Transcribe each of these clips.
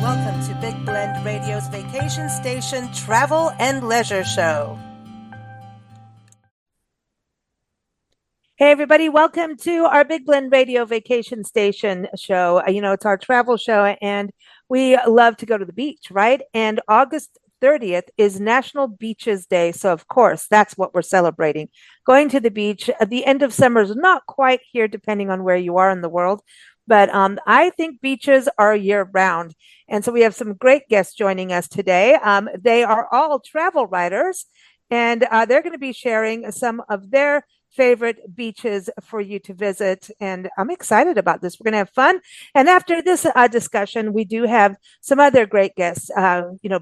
Welcome to Big Blend Radio's Vacation Station Travel and Leisure Show. Hey, everybody, welcome to our Big Blend Radio Vacation Station show. It's our travel show, and we love to go to the beach, right? And August 30th is National Beaches Day. So, of course, that's what we're celebrating. Going to the beach. The end of summer is not quite here, depending on where you are in the world. But I think beaches are year round. And so we have some great guests joining us today. They are all travel writers, and they're going to be sharing some of their favorite beaches for you to visit. And I'm excited about this. We're going to have fun. And after this discussion, we do have some other great guests,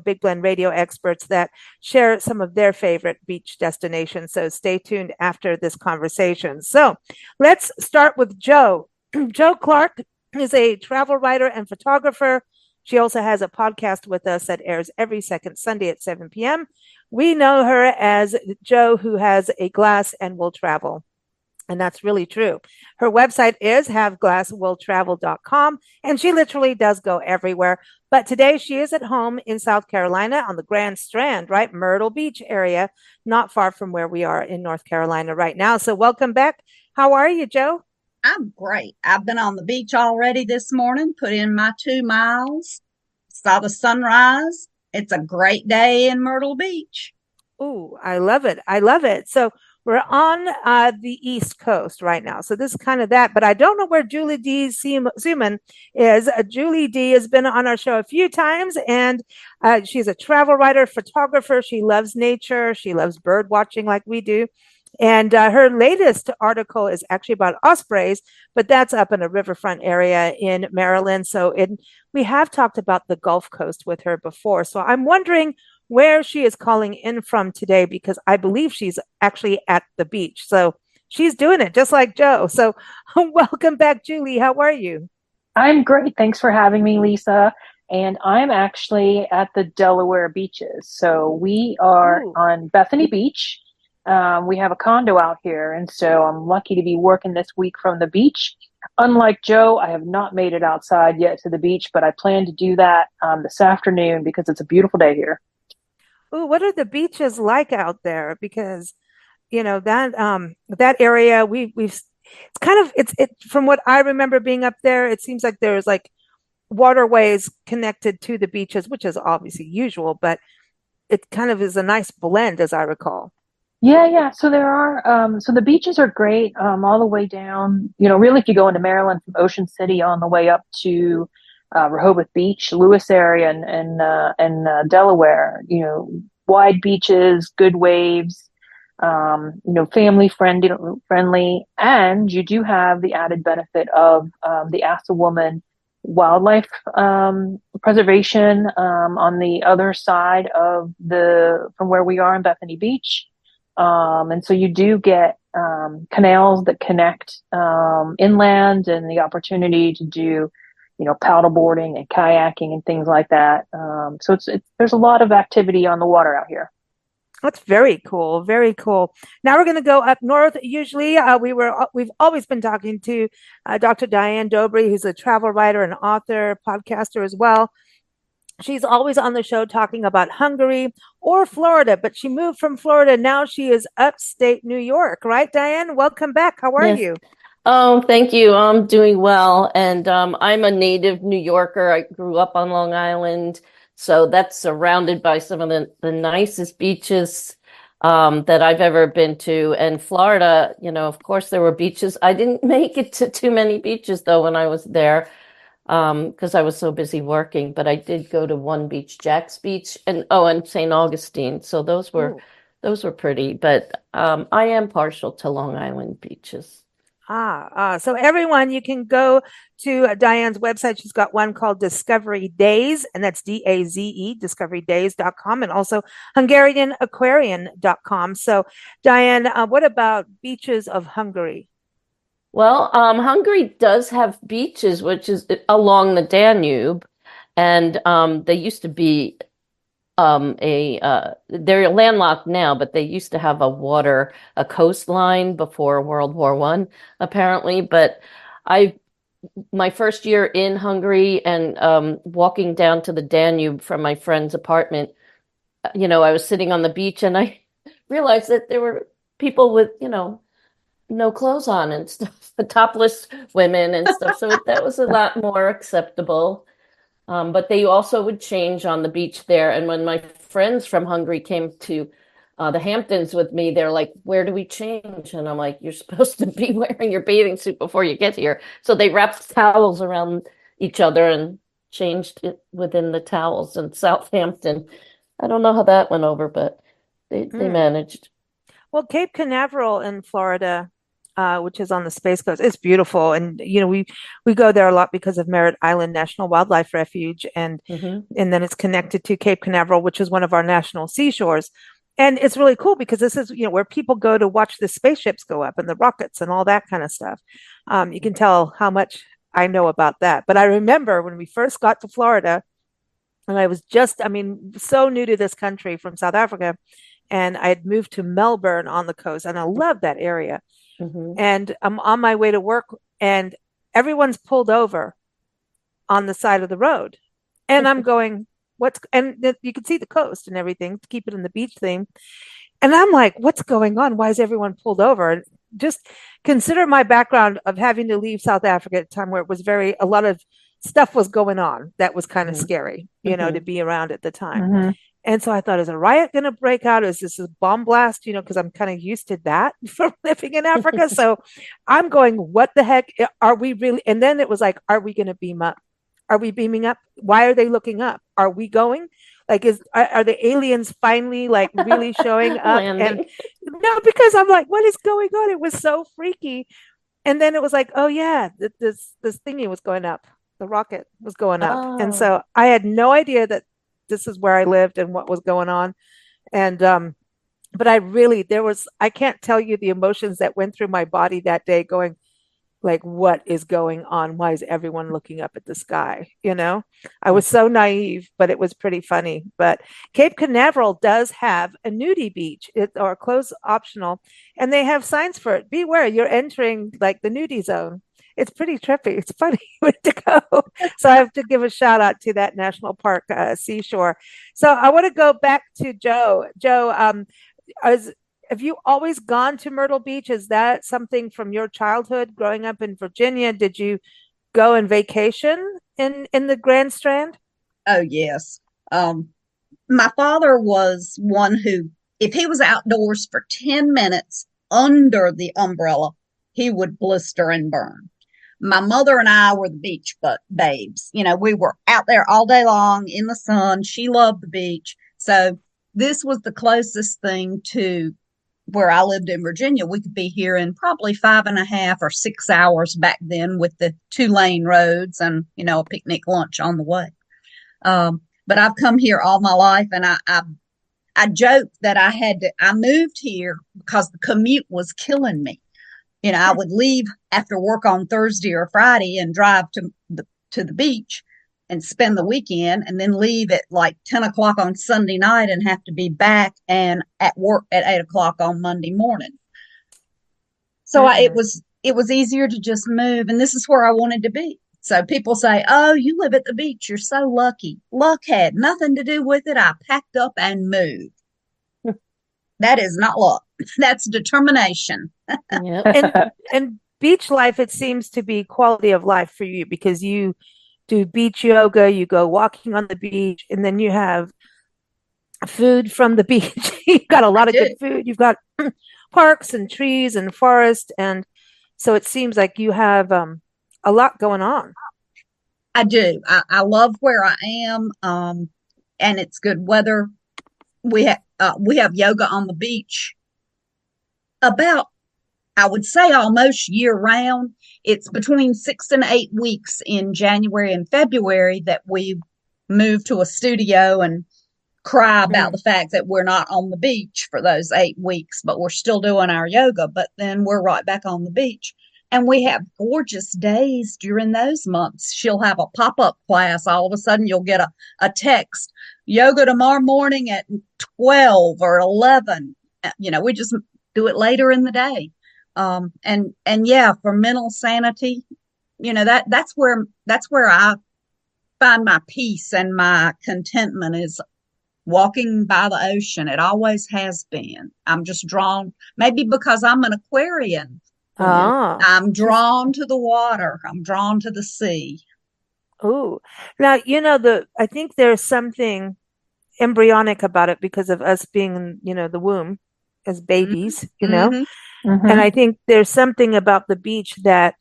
Big Blend Radio experts that share some of their favorite beach destinations. So stay tuned after this conversation. So let's start with Jo. Jo Clark is a travel writer and photographer. She also has a podcast with us that airs every second Sunday at 7 p.m. We know her as Jo who has a glass and will travel. And that's really true. Her website is haveglasswilltravel.com, and she literally does go everywhere. But today she is at home in South Carolina on the Grand Strand, right? Myrtle Beach area, not far from where we are in North Carolina right now. So welcome back. How are you, Jo? I'm great. I've been on the beach already this morning, put in my 2 miles, saw the sunrise. It's a great day in Myrtle Beach. Oh, I love it. I love it. So we're on the East Coast right now. So this is kind of that, but I don't know where Julie D. Seaman is. Julie D. has been on our show a few times, and she's a travel writer, photographer. She loves nature. She loves bird watching like we do. And her latest article is actually about ospreys, but that's up in a riverfront area in Maryland. So we have talked about the Gulf Coast with her before. So I'm wondering where she is calling in from today, because I believe she's actually at the beach. So she's doing it just like Jo. So welcome back, Julie. How are you? I'm great. Thanks for having me, Lisa. And I'm actually at the Delaware beaches. So we are on Bethany Beach. We have a condo out here, and so I'm lucky to be working this week from the beach. Unlike Jo, I have not made it outside yet to the beach, but I plan to do that this afternoon because it's a beautiful day here. Oh, what are the beaches like out there? Because that area we've it's kind of it from what I remember being up there, it seems like there's like waterways connected to the beaches, which is obviously usual, but it kind of is a nice blend, as I recall. Yeah. So there are, so the beaches are great, all the way down, really if you go into Maryland from Ocean City on the way up to Rehoboth Beach, Lewis area and Delaware, wide beaches, good waves, family friendly. And you do have the added benefit of the Assawoman wildlife preservation on the other side of from where we are in Bethany Beach. And so you do get canals that connect inland, and the opportunity to do, paddleboarding and kayaking and things like that. So there's a lot of activity on the water out here. That's very cool. Very cool. Now we're going to go up north. Usually, we've always been talking to Dr. Diane Dobry, who's a travel writer and author, podcaster as well. She's always on the show talking about Hungary or Florida, but she moved from Florida. Now she is upstate New York, right, Diane? Welcome back. How are you? Oh, thank you. I'm doing well. And I'm a native New Yorker. I grew up on Long Island. So that's surrounded by some of the nicest beaches that I've ever been to. And Florida, of course, there were beaches. I didn't make it to too many beaches, though, when I was there, because I was so busy working. But I did go to one beach, Jack's Beach, and St. Augustine. So those were pretty. But I am partial to Long Island beaches. So everyone, you can go to Diane's website. She's got one called Discovery Days, and that's DAZE, discoverydays.com, and also HungarianAquarian.com. So, Diane, what about beaches of Hungary? Well, Hungary does have beaches, which is along the Danube, and they used to be they're landlocked now, but they used to have a coastline before World War I, apparently. But I've my first year in Hungary and walking down to the Danube from my friend's apartment, I was sitting on the beach and I realized that there were people with, no clothes on and stuff, the topless women and stuff. So that was a lot more acceptable. But they also would change on the beach there. And when my friends from Hungary came to the Hamptons with me, they're like, "Where do we change?" And I'm like, "You're supposed to be wearing your bathing suit before you get here." So they wrapped towels around each other and changed it within the towels in Southampton. I don't know how that went over, but they managed. Well, Cape Canaveral in Florida, which is on the Space Coast, it's beautiful, and we go there a lot because of Merritt Island National Wildlife Refuge, and Hmm. and then it's connected to Cape Canaveral, which is one of our national seashores. And it's really cool because this is, where people go to watch the spaceships go up and the rockets and all that kind of stuff. You can tell how much I know about that. But I remember when we first got to Florida, and I was so new to this country from South Africa, and I had moved to Melbourne on the coast, and I love that area. Hmm. And I'm on my way to work, and everyone's pulled over on the side of the road. And I'm going, you can see the coast and everything to keep it in the beach theme. And I'm like, what's going on? Why is everyone pulled over? And just consider my background of having to leave South Africa at a time where it was a lot of stuff was going on that was kind of Hmm. scary, Hmm. to be around at the time. Hmm. And so I thought, is a riot going to break out? Is this a bomb blast? Because I'm kind of used to that from living in Africa. So I'm going, what the heck are we really? And then it was like, are we going to beam up? Are we beaming up? Why are they looking up? Are we going? Like, are the aliens finally like really showing up? And Landing. no, because I'm like, what is going on? It was so freaky. And then it was like, oh yeah, this thingy was going up. The rocket was going up. And Oh. so I had no idea that this is where I lived and what was going on. And but I can't tell you the emotions that went through my body that day going, like, what is going on? Why is everyone looking up at the sky? I was so naive, but it was pretty funny. But Cape Canaveral does have a nudie beach, or clothes optional, and they have signs for it. Beware, you're entering like the nudie zone. It's pretty trippy. It's funny to go. So I have to give a shout out to that national park seashore. So I want to go back to Joe. Joe, as have you always gone to Myrtle Beach? Is that something from your childhood growing up in Virginia? Did you go on vacation in the Grand Strand? Oh, yes. Um, my father was one who, if he was outdoors for 10 minutes under the umbrella, he would blister and burn. My mother and I were the beach babes. We were out there all day long in the sun. She loved the beach. So this was the closest thing to where I lived in Virginia. We could be here in probably 5.5 or 6 hours back then with the 2-lane roads and, a picnic lunch on the way. But I've come here all my life, and I joked that I moved here because the commute was killing me. I would leave after work on Thursday or Friday and drive to the beach and spend the weekend, and then leave at like 10 o'clock on Sunday night and have to be back and at work at 8 o'clock on Monday morning. So Mm-mm. it was easier to just move, and this is where I wanted to be. So people say, "Oh, you live at the beach. You're so lucky." Luck had nothing to do with it. I packed up and moved. That is not luck. That's determination. Yep. And beach life, it seems to be quality of life for you because you do beach yoga, you go walking on the beach, and then you have food from the beach. You've got a I lot of do. good food. You've got parks and trees and forest, and so it seems like you have a lot going on. I do. I love where I am. And it's good weather. We have yoga on the beach about, I would say, almost year round. It's between 6 and 8 weeks in January and February that we move to a studio and cry about Mm. the fact that we're not on the beach for those 8 weeks, but we're still doing our yoga. But then we're right back on the beach. And we have gorgeous days during those months. She'll have a pop up class. All of a sudden, you'll get a text, yoga tomorrow morning at 12 or 11. We just do it later in the day. And yeah, for mental sanity, that's where I find my peace and my contentment is walking by the ocean. It always has been. I'm just drawn, maybe because I'm an Aquarian. Oh, I'm she's drawn to the water. I'm drawn to the sea. oh. Now, I think there's something embryonic about it because of us being in, the womb as Hmm. babies. Hmm. And Hmm. I think there's something about the beach that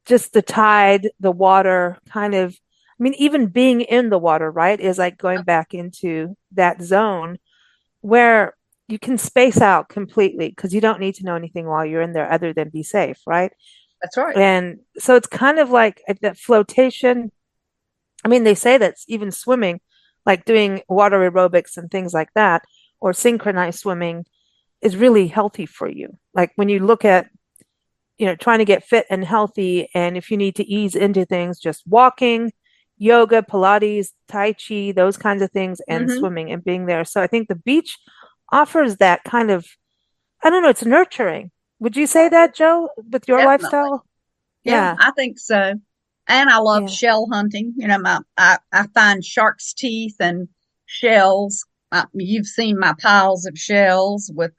just the tide, the water kind of, I mean, even being in the water, right, is like going back into that zone where you can space out completely because you don't need to know anything while you're in there other than be safe, right? That's right. And so it's kind of like that flotation. I mean, they say that even swimming, like doing water aerobics and things like that, or synchronized swimming, is really healthy for you. Like when you look at, trying to get fit and healthy, and if you need to ease into things, just walking, yoga, Pilates, Tai Chi, those kinds of things, and Hmm. swimming and being there. So I think the beach offers that kind of, I don't know, it's nurturing. Would you say that, Joe, with your Definitely. lifestyle? Yeah, Yeah, I think so. And I love yeah. shell hunting. I find shark's teeth and shells. You've seen my piles of shells with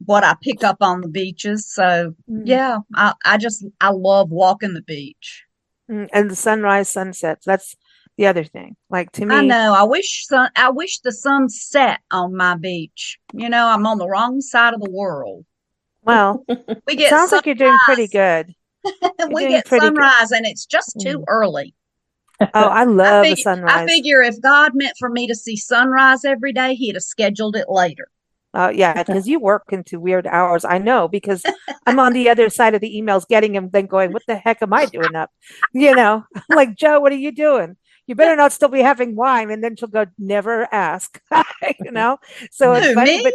what I pick up on the beaches. So Mm. yeah, I love walking the beach. And the sunrise, sunsets, that's the other thing. Like to I me, know. I wish the sun set on my beach. I'm on the wrong side of the world. well, We it get sounds like you're doing pretty sunrise. good. You're We doing get pretty good. sunrise and it's just too Mm. early. Oh, I I love a figure I sunrise. figure if God meant for me to see sunrise every day, he'd have scheduled it later. Oh, yeah, because you work into weird hours. I know because I'm on the other side of the emails getting them, then going, what the heck am I doing up? I'm like, Joe, what are you doing? You better not still be having wine. And then she'll go, never ask, you know? So it's Who, funny, me? but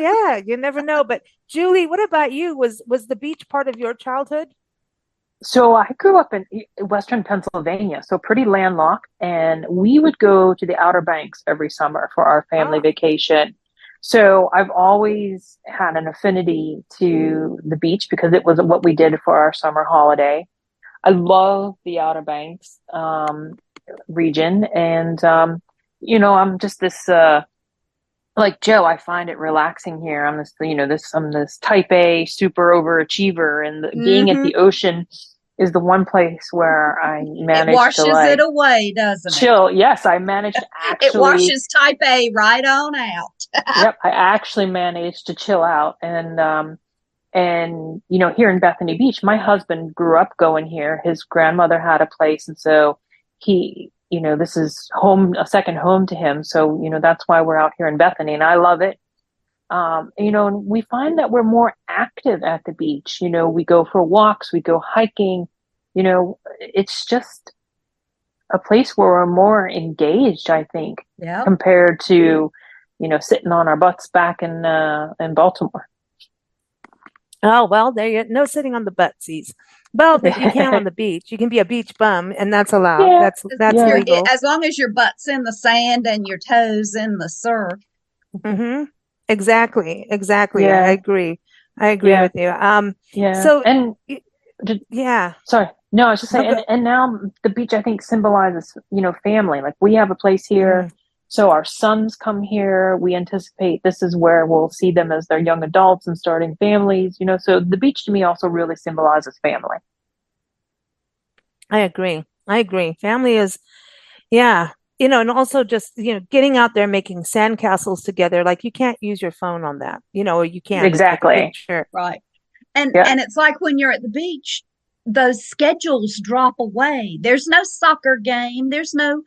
yeah, you never know. But Julie, what about you? Was the beach part of your childhood? So I grew up in Western Pennsylvania, so pretty landlocked, and we would go to the Outer Banks every summer for our family Ah, vacation. So I've always had an affinity to the beach because it was what we did for our summer holiday. I love the Outer Banks region, and I'm just this like Joe. I find it relaxing here. I'm this type A super overachiever, and being at Hmm. the ocean is the one place where I It manage to washes it like away, doesn't it? chill. Yes, I managed to It actually, washes type A right on out. yep, I actually managed to chill out. And here in Bethany Beach, my husband grew up going here. His grandmother had a place, and so this is home, a second home to him. So, that's why we're out here in Bethany, and I love it. And we find that we're more active at the beach. We go for walks, we go hiking. It's just a place where we're more engaged, I think, Yep. compared to, sitting on our butts back in Baltimore. oh, well, there you no sitting on the butt seats. Well, but you can on the beach. You can be a beach bum, and that's allowed. Yeah, That's yeah, legal. As long as your butt's in the sand and your toes in the surf. Mm-hmm. Exactly. Exactly. I yeah, agree. I agree yeah, with you. yeah. So And yeah. sorry, no, I was just No, saying, go, and now the beach I think symbolizes, family. Like we have a place here, mm, so our sons come here. We anticipate this is where we'll see them as they're young adults and starting families. So the beach to me also really symbolizes family. I agree. I agree. Family is, yeah. And also just, getting out there making sandcastles together. Like you can't use your phone on that, or you can to take a Exactly. picture. Right. And Yeah. and it's like when you're at the beach, those schedules drop away. There's no soccer game, there's no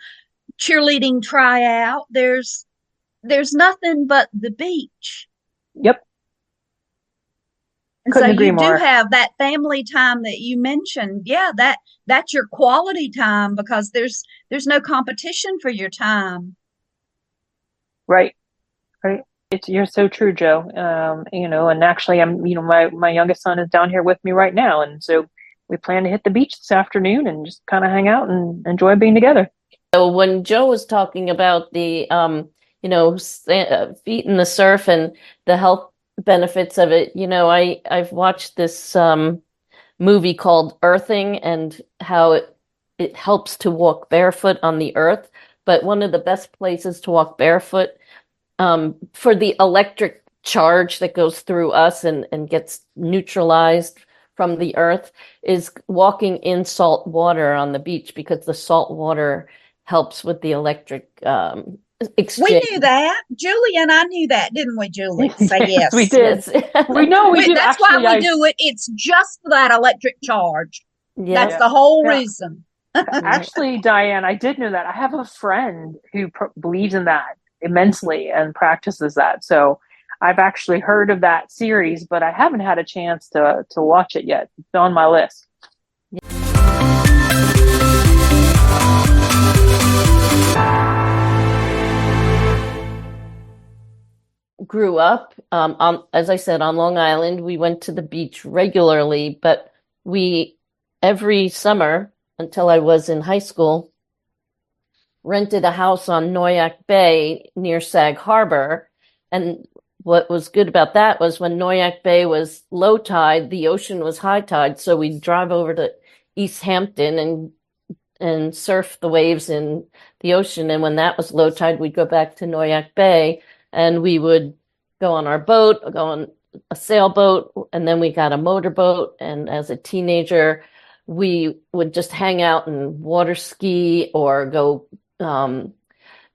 cheerleading tryout, there's nothing but the beach. Yep. And so Couldn't agree you do more. have that family time that you mentioned. Yeah, that's your quality time because there's no competition for your time. Right. Right. You're so true, Joe. And actually my youngest son is down here with me right now. And so we plan to hit the beach this afternoon and just kind of hang out and enjoy being together. So when Joe was talking about the feet in the surf and the health benefits of it, I've watched this movie called Earthing and how it helps to walk barefoot on the earth. But one of the best places to walk barefoot for the electric charge that goes through us and gets neutralized from the earth is walking in salt water on the beach because the salt water helps with the electric We exchange. knew that. Julie and I knew that, didn't we, Julie? Say Yes, we yes. did. Yes. We know we do. That's Actually, why we do it. It's just for that electric charge. That's Yeah. the whole Yeah. reason. Actually, Diane, I did know that. I have a friend who believes in that immensely and practices that. So I've actually heard of that series, but I haven't had a chance to watch it yet. It's on my list. Grew up as I said, on Long Island. We went to the beach regularly, but we every summer until I was in high school rented a house on Noyak Bay near Sag Harbor. And what was good about that was when Noyak Bay was low tide, the ocean was high tide. So we'd drive over to East Hampton and surf the waves in the ocean. And when that was low tide, we'd go back to Noyak Bay and we would go on our boat, go on a sailboat, and then we got a motorboat. And as a teenager, we would just hang out and water ski or go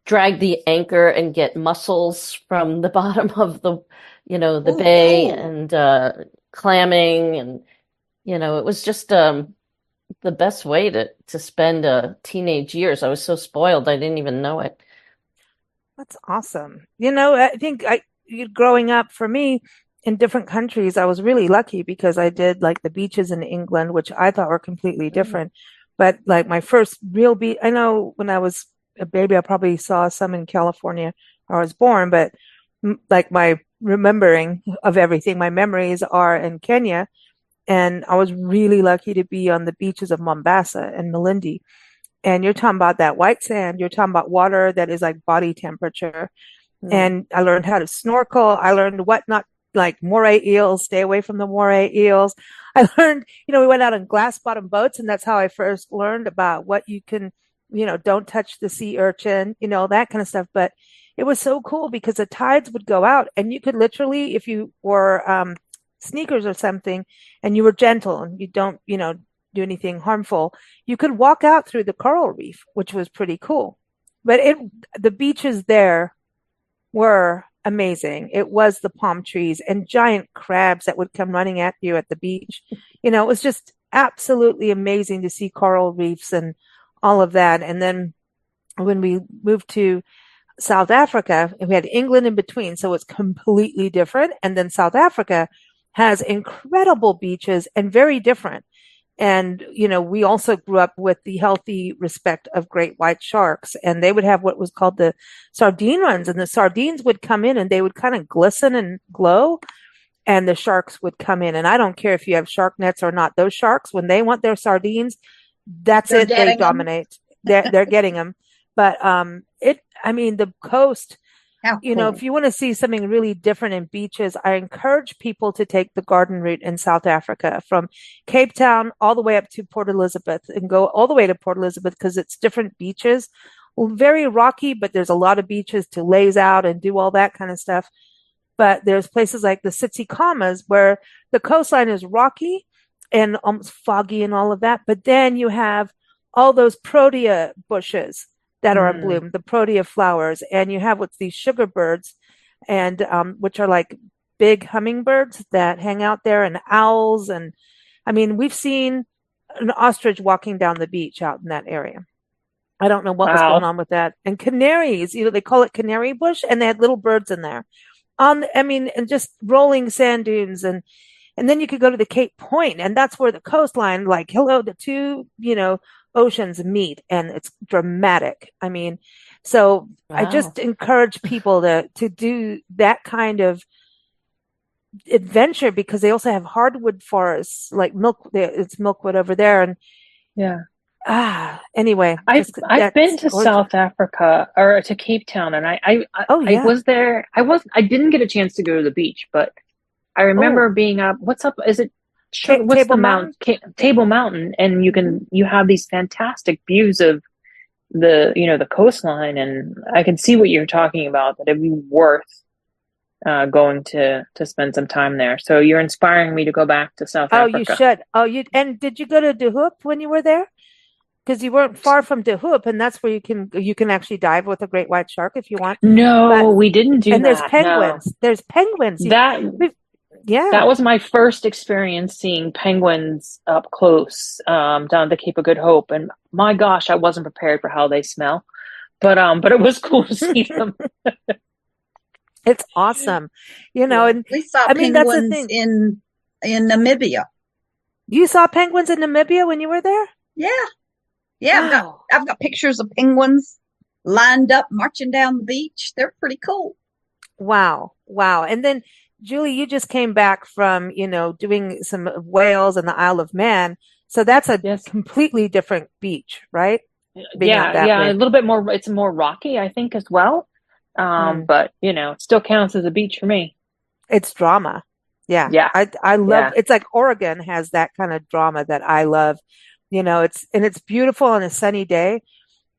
drag the anchor and get mussels from the bottom of the bay and clamming. And, it was just the best way to spend teenage years. I was so spoiled, I didn't even know it. That's awesome. I think growing up for me in different countries, I was really lucky because I did like the beaches in England, which I thought were completely different. But like my first real beach, I know when I was a baby, I probably saw some in California where I was born, but like my remembering of everything, my memories are in Kenya. And I was really lucky to be on the beaches of Mombasa and Malindi. And you're talking about that white sand, you're talking about water that is like body temperature. And I learned how to snorkel. I learned what not like moray eels, stay away from the moray eels. I learned, we went out on glass bottom boats, and that's how I first learned about what you can, don't touch the sea urchin, that kind of stuff. But it was so cool because the tides would go out and you could literally, if you wore sneakers or something and you were gentle and you don't, do anything harmful, you could walk out through the coral reef, which was pretty cool. But the beaches there were amazing. It was the palm trees and giant crabs that would come running at you at the beach. It was just absolutely amazing to see coral reefs and all of that. And then when we moved to South Africa, we had England in between, so it's completely different. And then South Africa has incredible beaches and very different. And, we also grew up with the healthy respect of great white sharks, and they would have what was called the sardine runs, and the sardines would come in and they would kind of glisten and glow, and the sharks would come in. And I don't care if you have shark nets or not. Those sharks, when they want their sardines, They're they getting them. dominate. They're getting them. But the coast, How cool. if you want to see something really different in beaches, I encourage people to take the garden route in South Africa from Cape Town all the way up to Port Elizabeth and go all the way to Port Elizabeth because it's different beaches. Well, very rocky, but there's a lot of beaches to laze out and do all that kind of stuff. But there's places like the Tsitsicamas where the coastline is rocky and almost foggy and all of that. But then you have all those protea bushes that are in bloom, the protea flowers, and you have what's these sugar birds, and which are like big hummingbirds that hang out there, and owls, and we've seen an ostrich walking down the beach out in that area. I don't know what was going on with that. And canaries, they call it canary bush, and they had little birds in there. And just rolling sand dunes, and then you could go to the Cape Point, and that's where the coastline, like, hello, the two, oceans meet, and it's dramatic. So wow. I just encourage people to do that kind of adventure because they also have hardwood forests, like it's milkwood over there, and anyway, I've been to South Africa or to Cape Town, and I was there. I didn't get a chance to go to the beach, but I remember being up. What's up? Is it What's the Table Mountain? Table Mountain, and you have these fantastic views of the coastline, and I can see what you're talking about, that it'd be worth going to spend some time there. So you're inspiring me to go back to South Oh, you Africa. should. And did you go to De Hoop when you were there? Because you weren't far from De Hoop, and that's where you can actually dive with a great white shark if you want. But No, we didn't do and there's that. No. penguins. There's penguins. That Yeah. that was my first experience seeing penguins up close, down the Cape of Good Hope, and my gosh, I wasn't prepared for how they smell. But it was cool to see them. It's awesome. Yeah. And We saw I mean that's the penguins thing. in Namibia. You saw penguins in Namibia when you were there? Yeah, yeah. Wow. I've got pictures of penguins lined up marching down the beach. They're pretty cool. Wow. Wow. And then Julie, you just came back from, doing some Wales and the Isle of Man. So that's a Yes. completely different beach, right? Being out that Yeah, a way. little bit more. It's more rocky, I think, as well. Mm. But it still counts as a beach for me. It's drama. Yeah. Yeah, I love yeah. it's like Oregon has that kind of drama that I love. It's beautiful on a sunny day,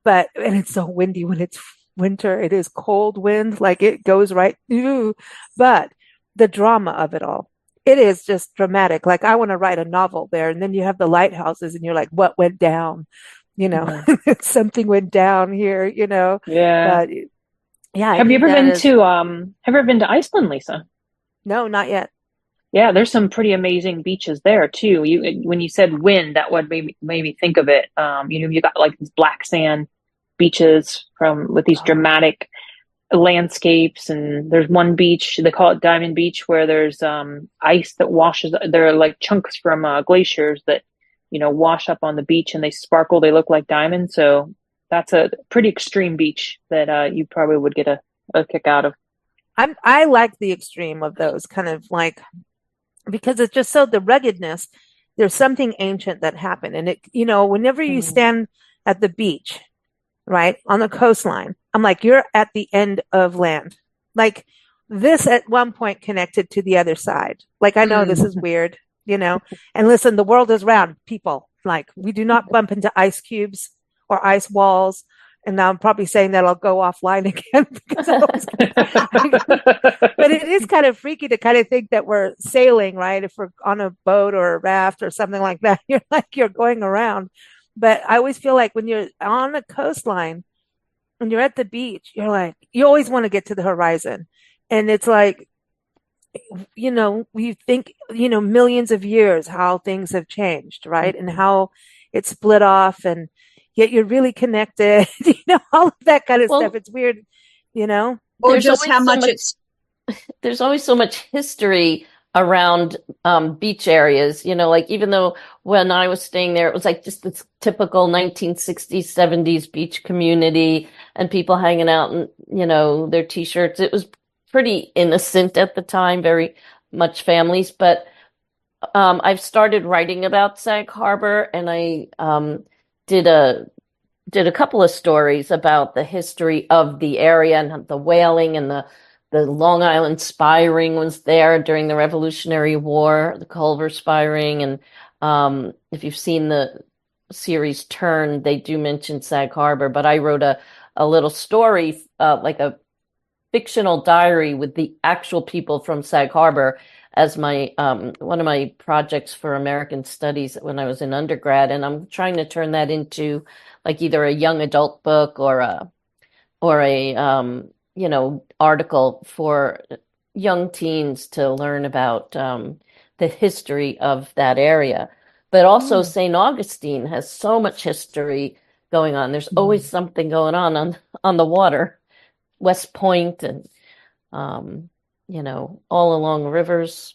and it's so windy when it's winter. It is cold wind, like it goes right through. But the drama of it all, it is just dramatic. Like I want to write a novel there, and then you have the lighthouses, and you're like, what went down? Mhm. Something went down here. Yeah. But yeah, I think Have you ever been to Iceland, Lisa? no, not yet. Yeah, there's some pretty amazing beaches there too. When you said wind, that would made me think of it. You got like these black sand beaches with these Oh, dramatic landscapes, and there's one beach, they call it Diamond Beach, where there's ice that washes. There are like chunks from glaciers that wash up on the beach, and they sparkle. They look like diamonds. So that's a pretty extreme beach that you probably would get a kick out of. I like the extreme of those kind of like because it's just so the ruggedness. There's something ancient that happened, and whenever you Mm. stand at the beach, right on the coastline, I'm like, you're at the end of land. Like this at one point connected to the other side. Like I know this is weird. And listen, the world is round, people. Like we do not bump into ice cubes or ice walls. And now I'm probably saying that I'll go offline again because but it is kind of freaky to kind of think that we're sailing, right? If we're on a boat or a raft or something like that, you're going around. But I always feel like when you're on the coastline, when you're at the beach, you're like, you always want to get to the horizon. And it's like, you think, millions of years how things have changed, right? And how it's split off and yet you're really connected, all of that kind of stuff. Well, It's weird. Or there's just always how so much much it's there's always so much history around beach areas. Like even though when I was staying there, it was like just this typical 1960s, 70s beach community and people hanging out in, their t-shirts. It was pretty innocent at the time, very much families. But I've started writing about Sag Harbor, and I did a couple of stories about the history of the area and the whaling and the Long Island spy ring was there during the Revolutionary War, the Culver spy ring. And if you've seen the series Turn, they do mention Sag Harbor. But I wrote a little story, like a fictional diary with the actual people from Sag Harbor as my one of my projects for American Studies when I was in undergrad, and I'm trying to turn that into like either a young adult book or a article for young teens to learn about the history of that area. But also Mm. St. Augustine has so much history going on. There's always Mm. something going on the water. West Point and all along rivers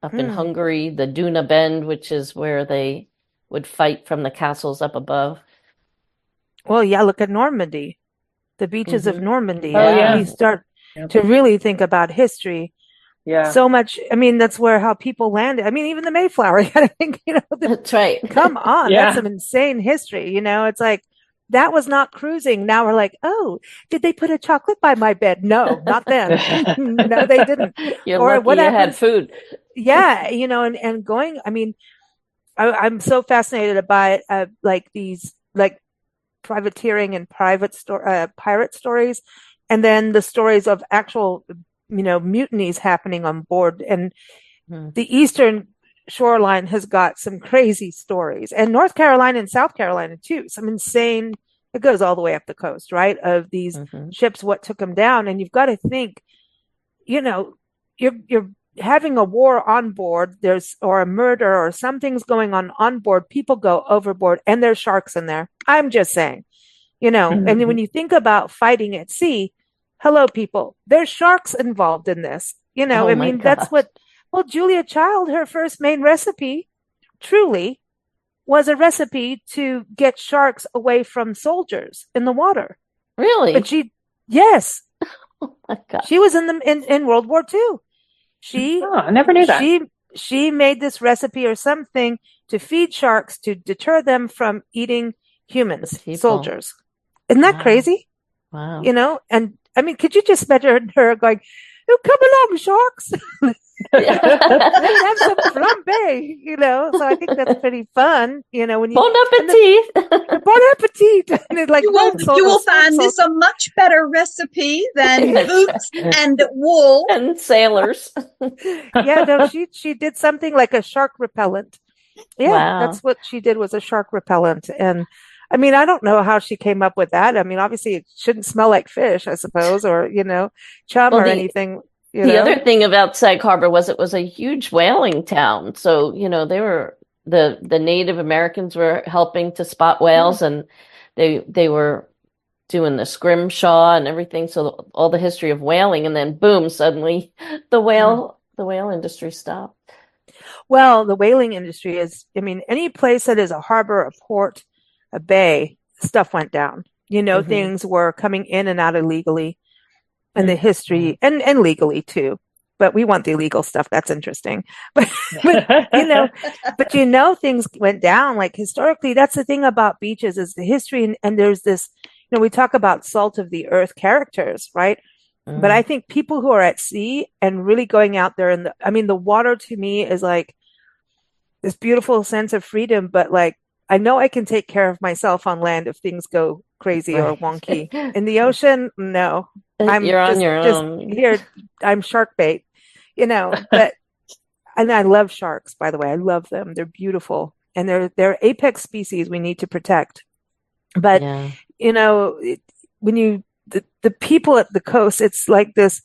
up in Mm. Hungary, the Duna Bend, which is where they would fight from the castles up above. Well, yeah, look at Normandy, the beaches of Hmm. Normandy. Oh We Yeah, yeah. start Yep. to really think about history Yeah. so much. I mean, that's where how people landed. I mean, even the Mayflower, you gotta think, that's right. come on, that's Yeah. some insane history. It's like that was not cruising. Now we're like, oh, did they put a chocolate by my bed? No, not then. No, they didn't. You're Or lucky what you had happens? food. yeah, and going, I mean, I'm so fascinated by like these like privateering and pirate stories, and then the stories of actual, mutinies happening on board. And Hmm. the Eastern shoreline has got some crazy stories, and North Carolina and South Carolina too. Some insane. It goes all the way up the coast, right? Of these Hmm. ships, what took them down, and you've got to think, you know, you're having a war on board. There's or a murder or something's going on board. People go overboard, and there's sharks in there. I'm just saying, and when Mhm. you think about fighting at sea, hello, people, there's sharks involved in this. Oh I my mean, that's gosh. what, well, Julia Child, her first main recipe truly was a recipe to get sharks away from soldiers in the water. But Really? yes, Oh my gosh. she was in World War II. She, Oh, I never knew that. she, she made this recipe or something to feed sharks to deter them from eating The humans, people. soldiers. Isn't that Wow. crazy? Wow. And I mean, could you just imagine her going, "Oh, come along, sharks. Let's have some flambe." So I think that's pretty fun, when Bon and the appetit. bon appetit. And it's like You one will you will swim find this soldier. a much better recipe than Yes. boots and wool. And sailors. Yeah, no, she did something like a shark repellent. Yeah, Wow. that's what she did, was a shark repellent. And I mean, I don't know how she came up with that. I mean, obviously it shouldn't smell like fish, I suppose, or, chum Well, or the anything, the other thing about Sag Harbor was it was a huge whaling town. So, they were the Native Americans were helping to spot Hmm. whales, and they were doing the scrimshaw and everything. So all the history of whaling, and then boom, suddenly Hmm. the whale industry stopped. Well, the whaling industry is, I mean, any place that is a harbor, a port, a bay, stuff went down. Hmm. Things were coming in and out illegally, and the Mhm. history, and legally too. But we want the illegal stuff. That's interesting. But, but, you know, things went down. Like historically, that's the thing about beaches is the history. And there's this, we talk about salt of the earth characters, right? But I Mm. think people who are at sea and really going out there, and I mean, the water to me is like this beautiful sense of freedom, but like I know I can take care of myself on land if things go crazy or Right. wonky. In the ocean, no. I'm You're on just your just own. here. I'm shark bait, but and I love sharks, by the way. I love them. They're beautiful, and they're apex species we need to protect. But Yeah. when the people at the coast, it's like this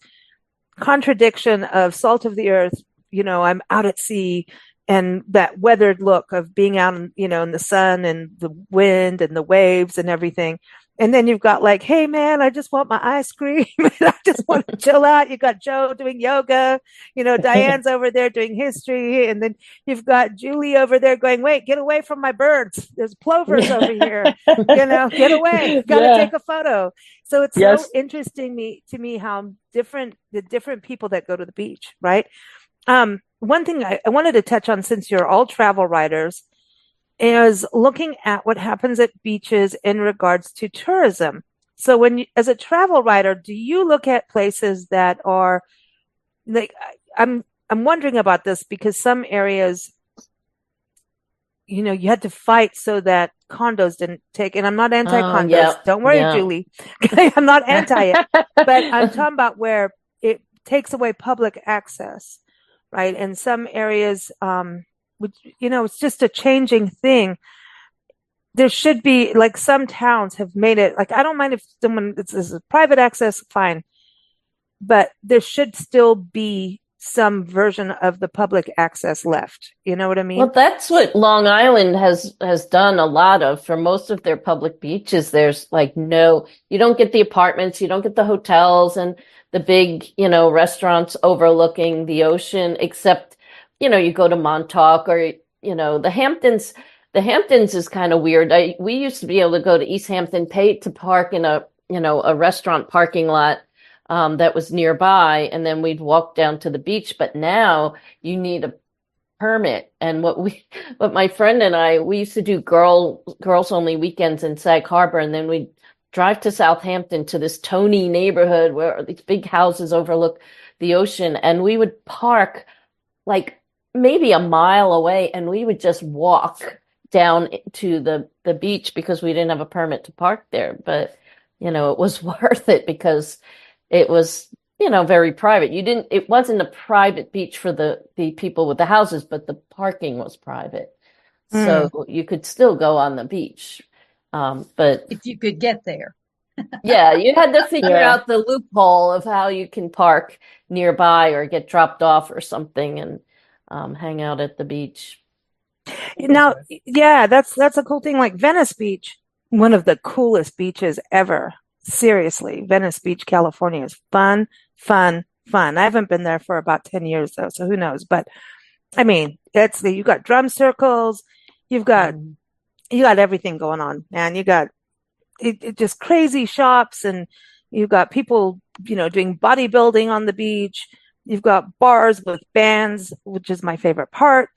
contradiction of salt of the earth. I'm out at sea, and that weathered look of being out in the sun and the wind and the waves and everything. And then you've got like, hey man, I just want my ice cream. I just want to chill out. You got Joe doing yoga, Diane's over there doing history. And then you've got Julie over there going, wait, get away from my birds. There's plovers over here. Get away. Got to Yeah. take a photo. So it's so Yes. interesting to me how the different people that go to the beach, right? One thing I wanted to touch on, since you're all travel writers, is looking at what happens at beaches in regards to tourism. So as a travel writer, do you look at places that are like, I'm wondering about this because some areas, you had to fight so that condos didn't take, and I'm not Oh, anti-condos. yeah. Don't worry, Yeah. Julie. I'm not anti it, but I'm talking about where it takes away public access, right? In some areas, which, it's just a changing thing. There should be, like, some towns have made it like, I don't mind if someone, it's a private access, fine, but there should still be some version of the public access left. You know what I Well, mean? that's what Long Island has done a lot of for most of their public beaches. There's like no, you don't get the apartments, you don't get the hotels and the big, restaurants overlooking the ocean, except, you go to Montauk or, the Hamptons. The Hamptons is kind of weird. We used to be able to go to East Hampton, pay to park in a restaurant parking lot that was nearby, and then we'd walk down to the beach. But now you need a permit. And what my friend and we used to do girls only weekends in Sag Harbor, and then we'd drive to Southampton to this Tony neighborhood where these big houses overlook the ocean, and we would park like maybe a mile away, and we would just walk down to the beach because we didn't have a permit to park there. But it was worth it because it was very private. It wasn't a private beach for the people with the houses, but the parking was private. Mm. So you could still go on the beach. But if you could get there. yeah, you had to figure Yeah. out the loophole of how you can park nearby or get dropped off or something and hang out at the beach. Now, yeah, that's a cool thing. Like Venice Beach, one of the coolest beaches ever. Seriously, Venice Beach, California is fun, fun, fun. I haven't been there for about 10 years though, so who knows? But I mean, you got drum circles, you've got Mm. you got everything going on, man. You got just crazy shops, and you've got people, doing bodybuilding on the beach. You've got bars with bands, which is my favorite part,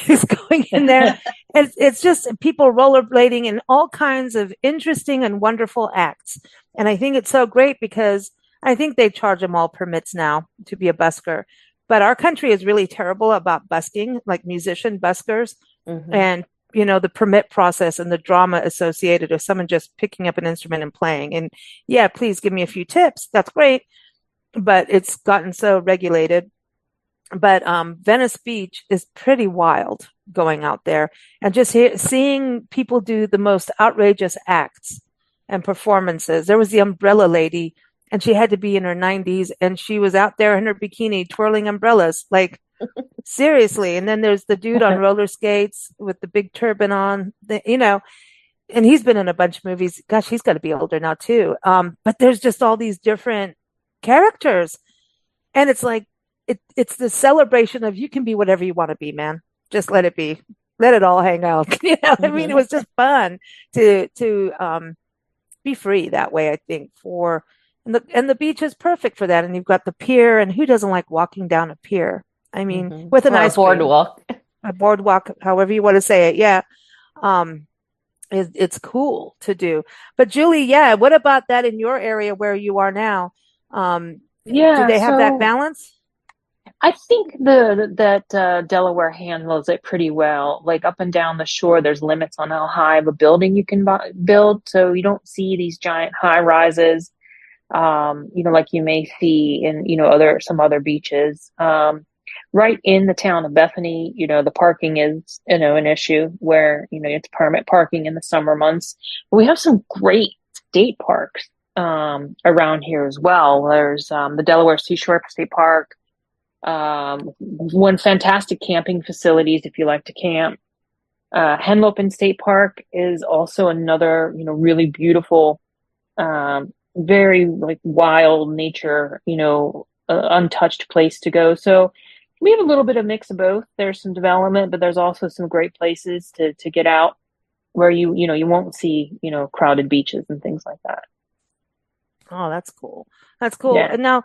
is going in there. It's just people rollerblading and all kinds of interesting and wonderful acts. And I think it's so great because I think they charge them all permits now to be a busker. But our country is really terrible about busking, like musician buskers. Mhm. And the permit process and the drama associated with someone just picking up an instrument and playing. And yeah, please give me a few tips. That's great. But it's gotten so regulated. But Venice Beach is pretty wild going out there and just seeing people do the most outrageous acts and performances. There was the umbrella lady, and she had to be in her 90s, and she was out there in her bikini twirling umbrellas. Like, seriously. And then there's the dude on roller skates with the big turban on, and he's been in a bunch of movies. Gosh, he's got to be older now too. But there's just all these different characters, and it's like it's the celebration of you can be whatever you want to be, man. Just let it be, let it all hang out. I mean, it Mhm. was just fun to be free that way. I think and the beach is perfect for that. And you've got the pier, and who doesn't like walking down a pier? I mean, Mhm. with an Or a ice cream, boardwalk. a boardwalk, however you want to say it. Yeah. Um, it's cool to do. But Julie, yeah, what about that in your area where you are now? Um, do Yeah, they have that so balance? I think that Delaware handles it pretty well. Like up and down the shore, there's limits on how high of a building you can build, so you don't see these giant high rises, like you may see in some other beaches. Right in the town of Bethany, the parking is an issue where you have to permit parking in the summer months. But we have some great state parks around here as well. There's the Delaware Seashore State Park, one fantastic camping facilities if you like to camp. Henlopen State Park is also another, really beautiful, very like wild nature, untouched place to go. So we have a little bit of mix of both. There's some development, but there's also some great places to get out where you won't see, crowded beaches and things like that. Oh, that's cool. That's cool. Yeah. And now,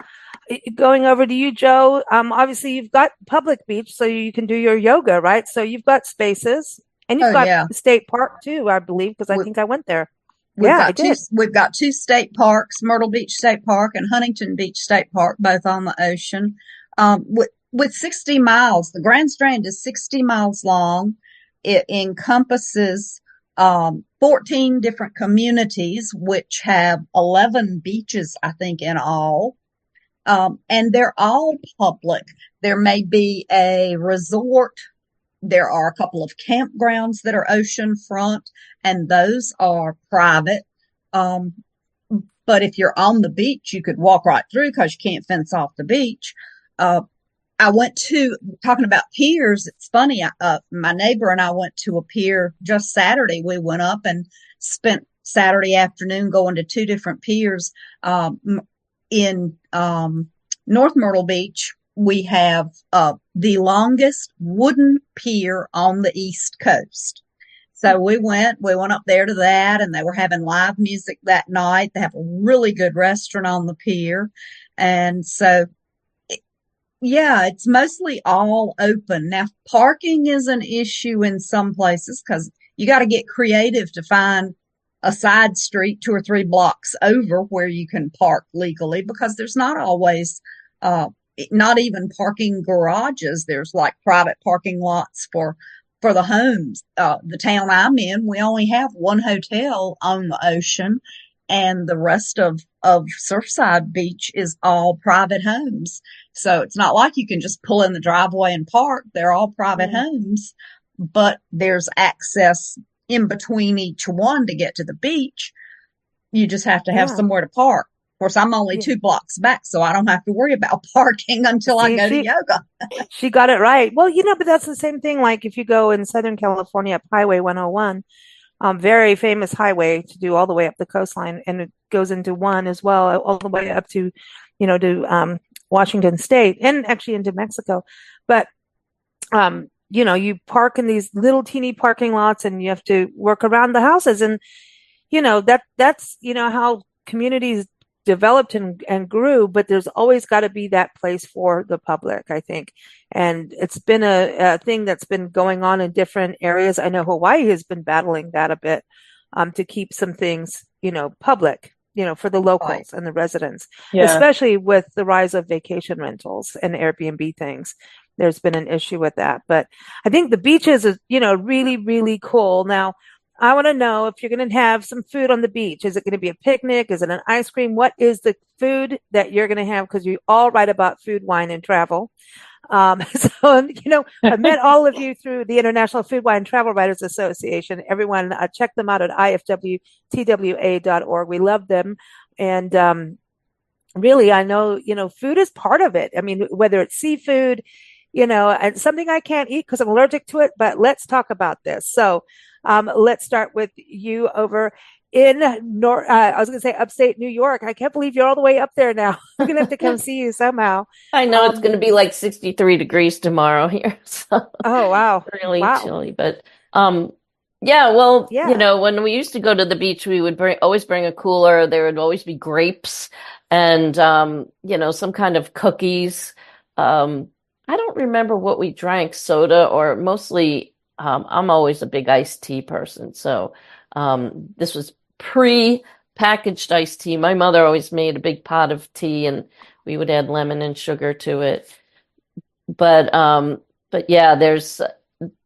going over to you, Joe, obviously you've got public beach, so you can do your yoga, right? So you've got spaces, and you've Oh got yeah. state park too, I believe, because I We, think I went there. we've Yeah, I got two did. we've got two state parks, Myrtle Beach State Park and Huntington Beach State Park, both on the ocean. With 60 miles, the Grand Strand is 60 miles long. It encompasses 14 different communities, which have 11 beaches, I think, in all. And they're all public. There may be a resort. There are a couple of campgrounds that are oceanfront, and those are private. Um, but if you're on the beach, you could walk right through because you can't fence off the beach. Uh, I went to talking about piers. It's funny. My neighbor and I went to a pier just Saturday. We went up and spent Saturday afternoon going to two different piers. In North Myrtle Beach, we have the longest wooden pier on the East Coast. So we went up there to that, and they were having live music that night. They have a really good restaurant on the pier. And so, yeah, it's mostly all open. Now, parking is an issue in some places because you got to get creative to find a side street 2 or 3 blocks over where you can park legally because there's not always, uh, not even parking garages. There's like private parking lots for the homes. The town I'm in, we only have one hotel on the ocean, and the rest of Surfside Beach is all private homes. So it's not like you can just pull in the driveway and park. They're all private homes, but there's access in between each one to get to the beach. You just have to have somewhere to park. Of course, I'm only 2 blocks back, so I don't have to worry about parking until I go to yoga. She got it right. Well, but that's the same thing. Like if you go in Southern California up Highway 101, very famous highway to do all the way up the coastline, and it goes into one as well, all the way up to, to Washington State and actually into Mexico. But you park in these little teeny parking lots, and you have to work around the houses, and that's how communities developed and grew, but there's always got to be that place for the public, I think. And it's been a thing that's been going on in different areas. I know Hawaii has been battling that a bit, to keep some things, public, for the locals and the residents, especially with the rise of vacation rentals and Airbnb things. There's been an issue with that, but I think the beaches is, really, really cool. Now, I want to know if you're going to have some food on the beach. Is it going to be a picnic? Is it an ice cream? What is the food that you're going to have? Because you all write about food, wine, and travel. So, I met all of you through the International Food, Wine, and Travel Writers Association. Everyone, check them out at ifwtwa.org. We love them. And really, I know, food is part of it. I mean, whether it's seafood, and something I can't eat because I'm allergic to it, but let's talk about this. So, let's start with you over in I was going to say upstate New York. I can't believe you're all the way up there now. I'm going to have to come see you somehow. I know it's going to be like 63 degrees tomorrow here. So oh, wow. Really chilly. But when we used to go to the beach, we would always bring a cooler. There would always be grapes and, some kind of cookies. I don't remember what we drank, soda or mostly. I'm always a big iced tea person. So this was pre-packaged iced tea. My mother always made a big pot of tea, and we would add lemon and sugar to it. But yeah,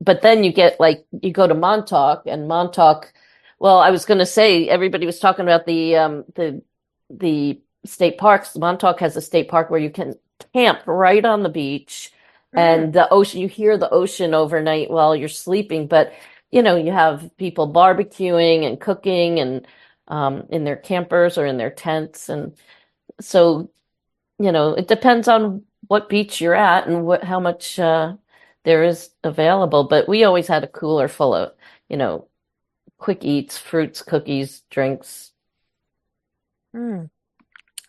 but then you get you go to Montauk, and Montauk, well, I was going to say, everybody was talking about the state parks. Montauk has a state park where you can camp right on the beach. And the ocean, you hear the ocean overnight while you're sleeping, but you have people barbecuing and cooking and in their campers or in their tents. And so, it depends on what beach you're at and how much there is available. But we always had a cooler full of, quick eats, fruits, cookies, drinks.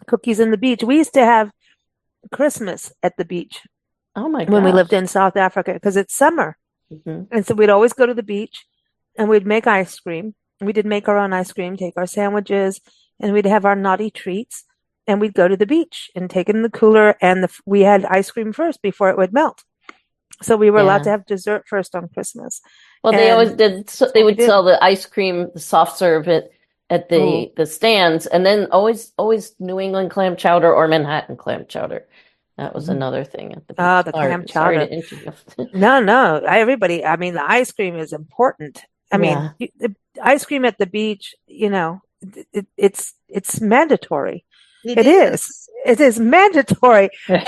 Cookies in the beach. We used to have Christmas at the beach. Oh my God. When we lived in South Africa, because it's summer. And so we'd always go to the beach and we'd make ice cream. We did make our own ice cream, take our sandwiches, and we'd have our naughty treats. And we'd go to the beach and take it in the cooler. And we had ice cream first before it would melt. So we were allowed to have dessert first on Christmas. Well, they always did. So they would sell the ice cream, the soft serve at the stands. And then always New England clam chowder or Manhattan clam chowder. That was another thing at the beach. Oh, the clam chowder. No, everybody. I mean, the ice cream is important. I mean, the ice cream at the beach, it's mandatory. It is. It is mandatory. And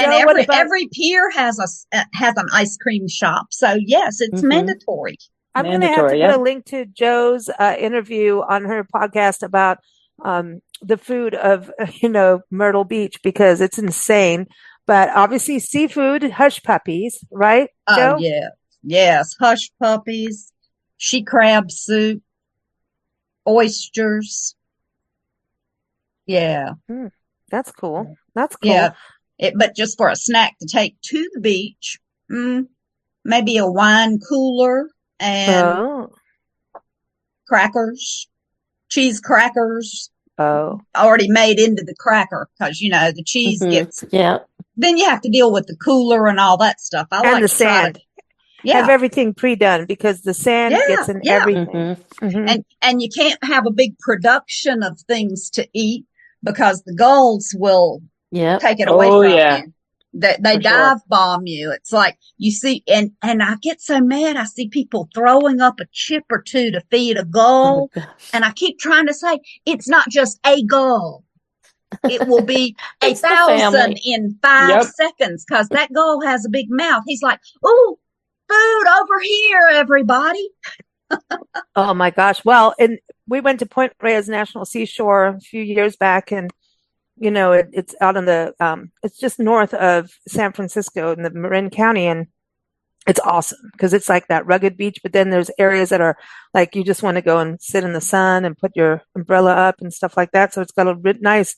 every pier has an ice cream shop. So yes, it's mandatory. I'm going to have to put a link to Joe's interview on her podcast about the food of Myrtle Beach, because it's insane. But obviously seafood, hush puppies, right, Joe? Oh, yeah. Yes, hush puppies, she crab soup, oysters. Yeah. That's cool. That's cool. Yeah. But just for a snack to take to the beach, maybe a wine cooler and crackers, cheese crackers. Already made into the cracker, because the cheese gets then you have to deal with the cooler and all that stuff. I and like the sand. Have everything pre-done, because the sand gets in everything. And you can't have a big production of things to eat, because the gulls will take it away from you. They For sure. dive bomb you. It's like you see, and I get so mad. I see people throwing up a chip or two to feed a Oh gull, gosh. and I keep trying to say it's not just a gull. It will be a It's the 1,000 family. in 5 seconds because that gull has a big mouth. He's like, "Ooh, food over here, everybody." Oh my gosh. Well, and we went to Point Reyes National Seashore a few years back, and it's out in it's just north of San Francisco in the Marin County, and it's awesome because it's like that rugged beach, but then there's areas that are like you just want to go and sit in the sun and put your umbrella up and stuff like that. So it's got a nice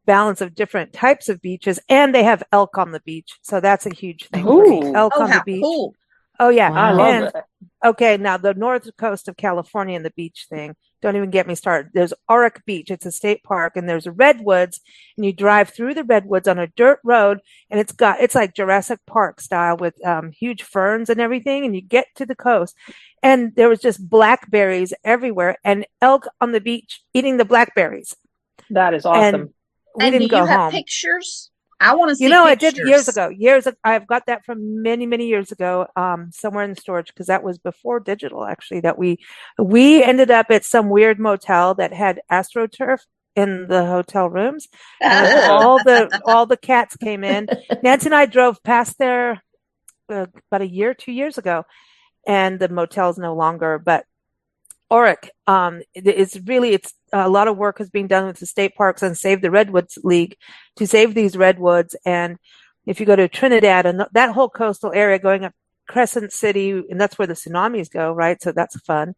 balance of different types of beaches, and they have elk on the beach. So that's a huge thing for me. Ooh, Elk Oh, on the how beach. cool! Oh yeah. I love Wow. And it. okay, now the north coast of California and the beach thing. Don't even get me started. There's Oric Beach. It's a state park, and there's redwoods, and you drive through the redwoods on a dirt road, and it's like Jurassic Park style with huge ferns and everything, and you get to the coast, and there was just blackberries everywhere, and elk on the beach eating the blackberries, That is and awesome. we And do didn't you go have home. pictures? I want to You see know, I did years pictures. ago. I've got that from many, many years ago, somewhere in the storage because that was before digital. Actually, that we ended up at some weird motel that had AstroTurf in the hotel rooms, and Ugh. all the cats came in. Nancy and I drove past there about a year, 2 years ago, and the motel is no longer. But Oric, it's a lot of work is being done with the state parks and Save the Redwoods League to save these redwoods. And if you go to Trinidad and that whole coastal area going up Crescent City, and that's where the tsunamis go, right? So that's fun.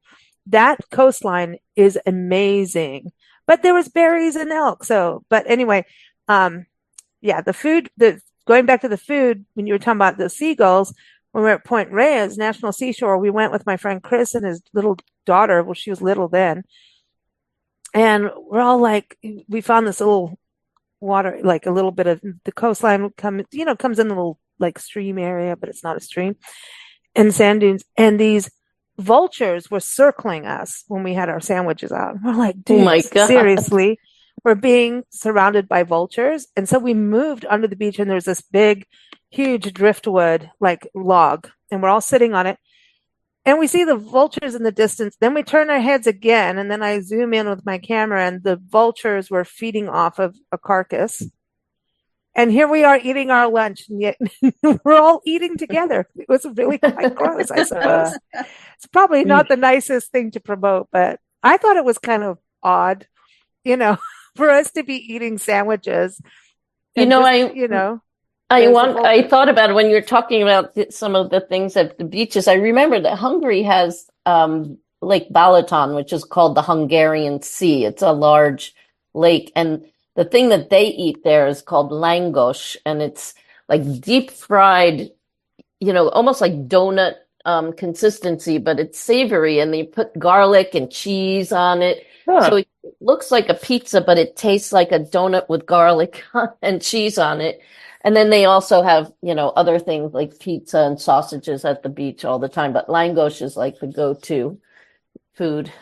That coastline is amazing. But there was berries and elk. So, but anyway, um, yeah, the going back to the food, when you were talking about the seagulls, when we were at Point Reyes National Seashore, we went with my friend Chris and his little daughter. Well, she was little then. And we're all like, we found this little water, like a little bit of the coastline comes in a little like stream area, but it's not a stream, and sand dunes. And these vultures were circling us when we had our sandwiches out. We're like, Oh my dudes, God. seriously, we're being surrounded by vultures. And so we moved under the beach, and there's this big, huge driftwood like log, and we're all sitting on it. And we see the vultures in the distance. Then we turn our heads again, and then I zoom in with my camera, and the vultures were feeding off of a carcass. And here we are eating our lunch, and yet we're all eating together. It was really quite gross, I Uh, suppose. It's probably we not the nicest thing to promote, but I thought it was kind of odd, you know, for us to be eating sandwiches You and know, just, I there's the I vultures. thought about it when you're talking about some of the things at the beaches. I remember that Hungary has Lake Balaton, which is called the Hungarian Sea. It's a large lake, and the thing that they eat there is called langos, and it's like deep fried, almost like donut consistency, but it's savory, and they put garlic and cheese on it. huh. So it looks like a pizza, but it tastes like a donut with garlic and cheese on it. And then they also have, other things like pizza and sausages at the beach all the time. But langos is like the go-to food.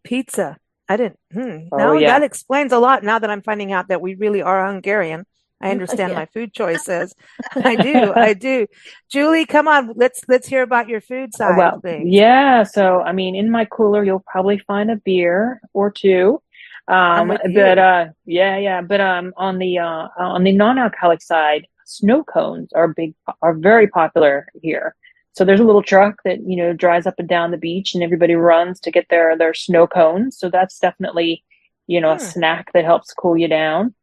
Pizza. I didn't. Oh Now yeah. that explains a lot. Now that I'm finding out that we really are Hungarian, I understand Yeah. my food choices. I do. I do. Julie, come on. Let's hear about your food side of Well, things. yeah. So, I mean, in my cooler, you'll probably find a beer or two. I'm with But you. yeah, yeah. But on the non-alcoholic side, snow cones are very popular here. So there's a little truck that drives up and down the beach, and everybody runs to get their snow cones. So that's definitely a Hmm, snack that helps cool you down.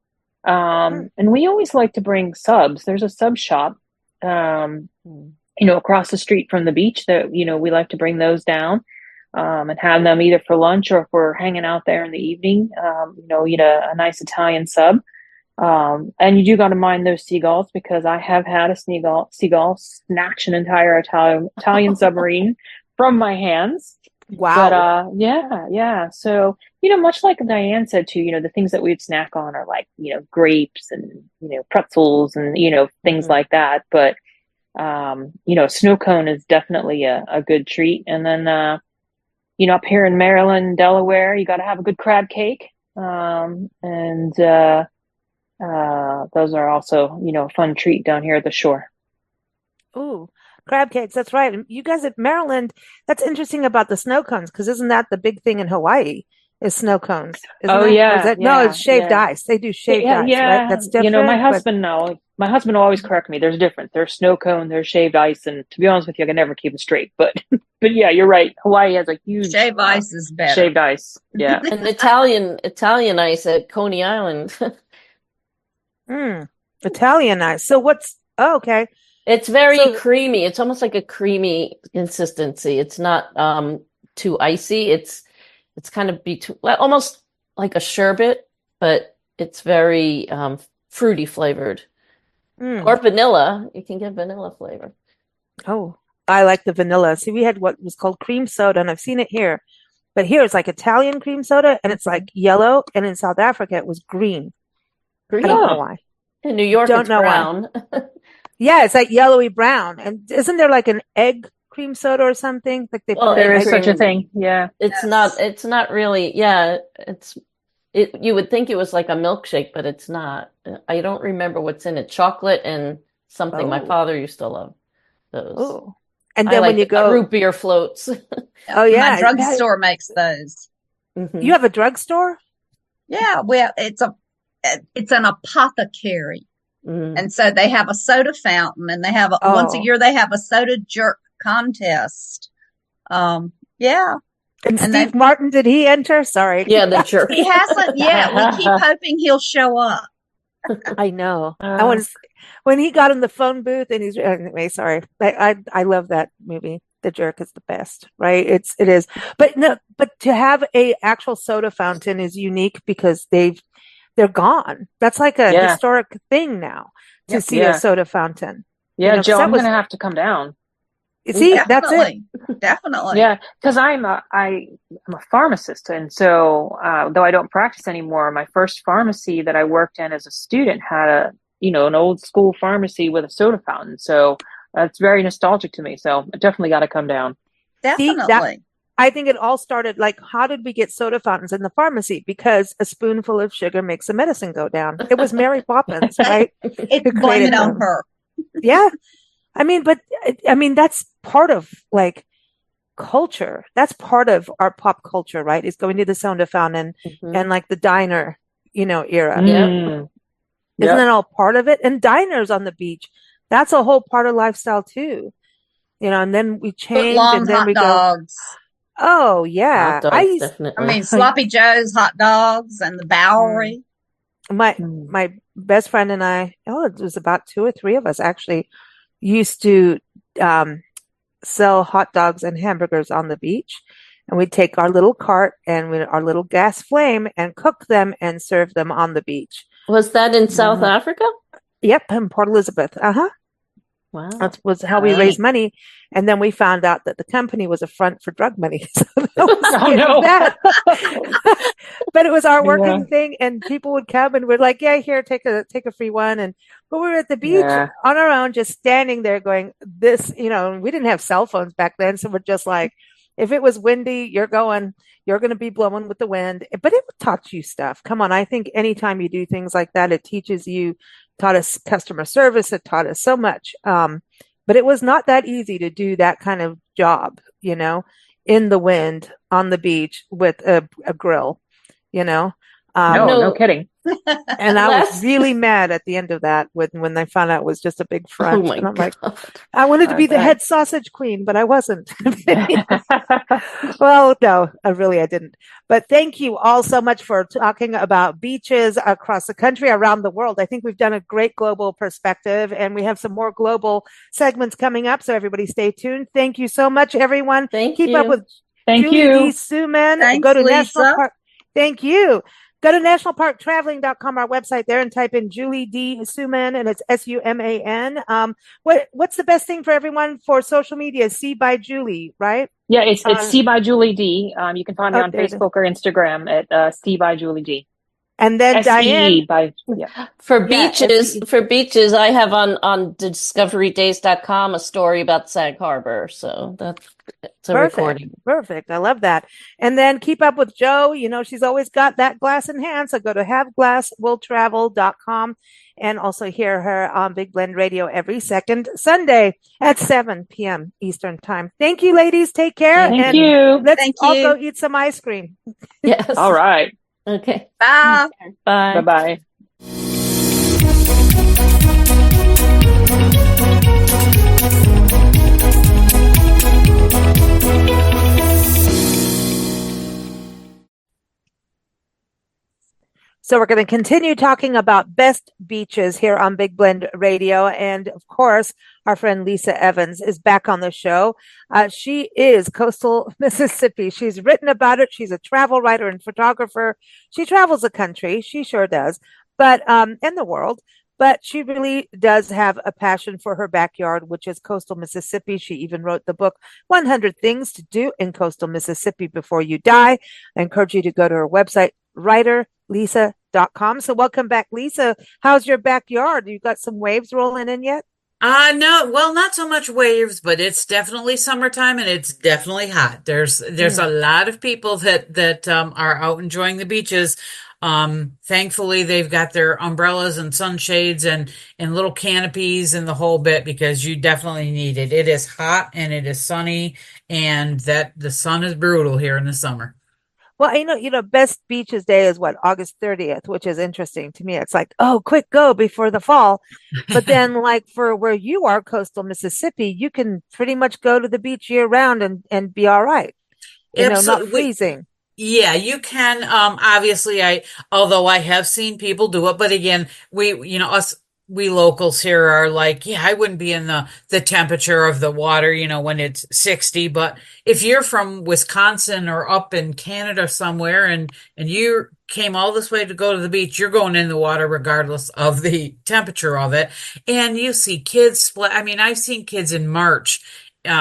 hmm, And we always like to bring subs. There's a sub shop. Um, Mm. Across the street from the beach that, we like to bring those down, and have them either for lunch or if we're hanging out there in the evening, eat a nice Italian sub. And you do got to mind those seagulls because I have had a seagull snatch an entire Italian submarine from my hands. But wow. yeah, yeah. So, much like Diane said too, the things that we'd snack on are like, grapes and, pretzels and, things Mhm. like that. But snow cone is definitely a good treat. And then, up here in Maryland, Delaware, you got to have a good crab cake. And Those are also, a fun treat down here at the shore. Ooh, crab cakes. That's right. And you guys at Maryland, that's interesting about the snow cones, because isn't that the big thing in Hawaii is snow cones, isn't Oh it? Or is yeah, that no, yeah, it's shaved yeah. ice. They do shaved Yeah, ice, right? yeah. That's different, but My husband will always correct me. There's a difference. There's snow cone, there's shaved ice, and to be honest with you, I can never keep it straight. But but yeah, you're right. Hawaii has a huge Shave ice is better. shaved ice. Yeah. And Italian ice at Coney Island. mm, Italian ice. So oh, okay. It's very So creamy. It's almost like a creamy consistency. It's not too icy. It's kind of between, well, almost like a sherbet, but it's very fruity flavored. Or mm, vanilla. You can get vanilla flavor. oh, I like the vanilla. See, we had what was called cream soda, and I've seen it here. But here it's like Italian cream soda, and it's like yellow, and in South Africa it was green. I don't Green. know Oh, why. In New York, Don't it's know why. brown. Yeah, it's like yellowy brown. And isn't there like an egg cream soda or something? Like they Well, put an there egg is egg. such a cream, thing. Yeah. Yes. it's not really, yeah, you would think it was like a milkshake, but it's not. I don't remember what's in it. Chocolate and something. My Oh, father used to love those. oh. And I then when like you go, root beer floats. oh My yeah, drugstore makes those. you Hmm. have a drugstore? Yeah, well, it's an apothecary. Mm. And so they have a soda fountain and they have once a Oh, year they have a soda jerk contest. Yeah. and And they Steve Martin, did he enter? Sorry. Yeah, the jerk. he hasn't yet. We keep hoping he'll show up. I know. I Uh, want to, when he got in the phone booth and he's anyway, sorry. I love that movie. The Jerk is the best, right? It is. But no, but to have a actual soda fountain is unique because they're gone. That's like a yeah, historic thing now to Yep, see a yeah, soda fountain. yeah, Because Joe, that I'm was gonna have to come down. see, that's it. definitely. Definitely. Yeah, because I'm a pharmacist, and so though I don't practice anymore, my first pharmacy that I worked in as a student had an old school pharmacy with a soda fountain. So it's very nostalgic to me. So I definitely got to come down. See, that Definitely. I think it all started like, how did we get soda fountains in the pharmacy? Because a spoonful of sugar makes the medicine go down. It was Mary Poppins, right? It Who blame created it on them. her. Yeah. I mean, but I mean, that's part of like culture. That's part of our pop culture, right? Is going to the soda fountain Mhm. and like the diner, era. Yep. Mm, Isn't yep. that all part of it? And diners on the beach, that's a whole part of lifestyle too. And then we Foot change and long then hot we go, dogs. oh Hot yeah. dogs, I definitely. mean, Sloppy Joe's hot dogs and the Mm, Bowery. my Mm. my best friend and I, it was about two or three of us actually used to um sell hot dogs and hamburgers on the beach. And we'd take our little cart and our little gas flame and cook them and serve them on the beach. Was that in South Uh, Africa? Yep, in Port Elizabeth. Uh-huh. Wow. That was how we Neat. raised money. And then we found out that the company was a front for drug money. So that was Oh kind of no. bad. But it was our Yeah, working thing, and people would come and we're like, yeah, here, take a free one. And but we were at the beach yeah, on our own, just standing there going, this, we didn't have cell phones back then. So we're just like, if it was windy, you're going to be blowing with the wind. But it taught you stuff. Come on, I think anytime you do things like that, it teaches you, taught us customer service, it taught us so much. But it was not that easy to do that kind of job, in the wind on the beach with a grill, you know. You Um, no know, kidding. and I was last, really mad at the end of that when they found out it was just a big oh front. my And I'm like, God. I wanted to I be the bet. head sausage queen, but I wasn't. Well, no, I didn't. But thank you all so much for talking about beaches across the country, around the world. I think we've done a great global perspective, and we have some more global segments coming up. So everybody stay tuned. Thank you so much, everyone. Thank Keep up you. with Thank Julie D. you. Suman. Go Thanks, to National Lisa. Park. Thank you. Go to nationalparktraveling.com, our website there, and type in Julie D. Suman, and it's Suman. What's the best thing for everyone for social media? See by Julie, right? Yeah, it's Uh, C by Julie D. You can find me oh, on there it is. Facebook or Instagram at C by Julie D. And then Diane, SEE by, yeah. For Yeah, beaches, I have on discoverydays.com a story about Sag Harbor. So it's a perfect. recording. Perfect. I love that. And then keep up with Joe. You know, she's always got that glass in hand. So go to haveglasswilltravel.com and also hear her on Big Blend Radio every second Sunday at 7 p.m. Eastern Time. Thank you, ladies. Take care. Thank Thank And you. let's Thank all go you. eat some ice cream. Yes. All right. Okay. Bye. Bye. Bye-bye. So we're going to continue talking about best beaches here on Big Blend Radio. And of course, our friend Lisa Evans is back on the show. She is coastal Mississippi. She's written about it. She's a travel writer and photographer. She travels the country. She sure does, but in the world. But she really does have a passion for her backyard, which is coastal Mississippi. She even wrote the book 100 Things to Do in Coastal Mississippi Before You Die. I encourage you to go to her website, writerlisa.com. So welcome back, Lisa. How's your backyard? You got some waves rolling in yet? No, well, not so much waves, but it's definitely summertime and it's definitely hot. There's a lot of people that are out enjoying the beaches. Thankfully they've got their umbrellas and sunshades and little canopies and the whole bit because you definitely need it. It is hot and it is sunny and that the sun is brutal here in the summer. Well, best beaches day is what, August 30th, which is interesting to me. It's like, oh, quick go before the fall. But then like for where you are, coastal Mississippi, you can pretty much go to the beach year round and be all right. Not Absolutely. freezing. Yeah, you can. Obviously, although I have seen people do it, but again, we locals here are like, yeah, I wouldn't be in the temperature of the water, when it's 60. But if you're from Wisconsin or up in Canada somewhere and you came all this way to go to the beach, you're going in the water regardless of the temperature of it. And you see kids I mean, I've seen kids in March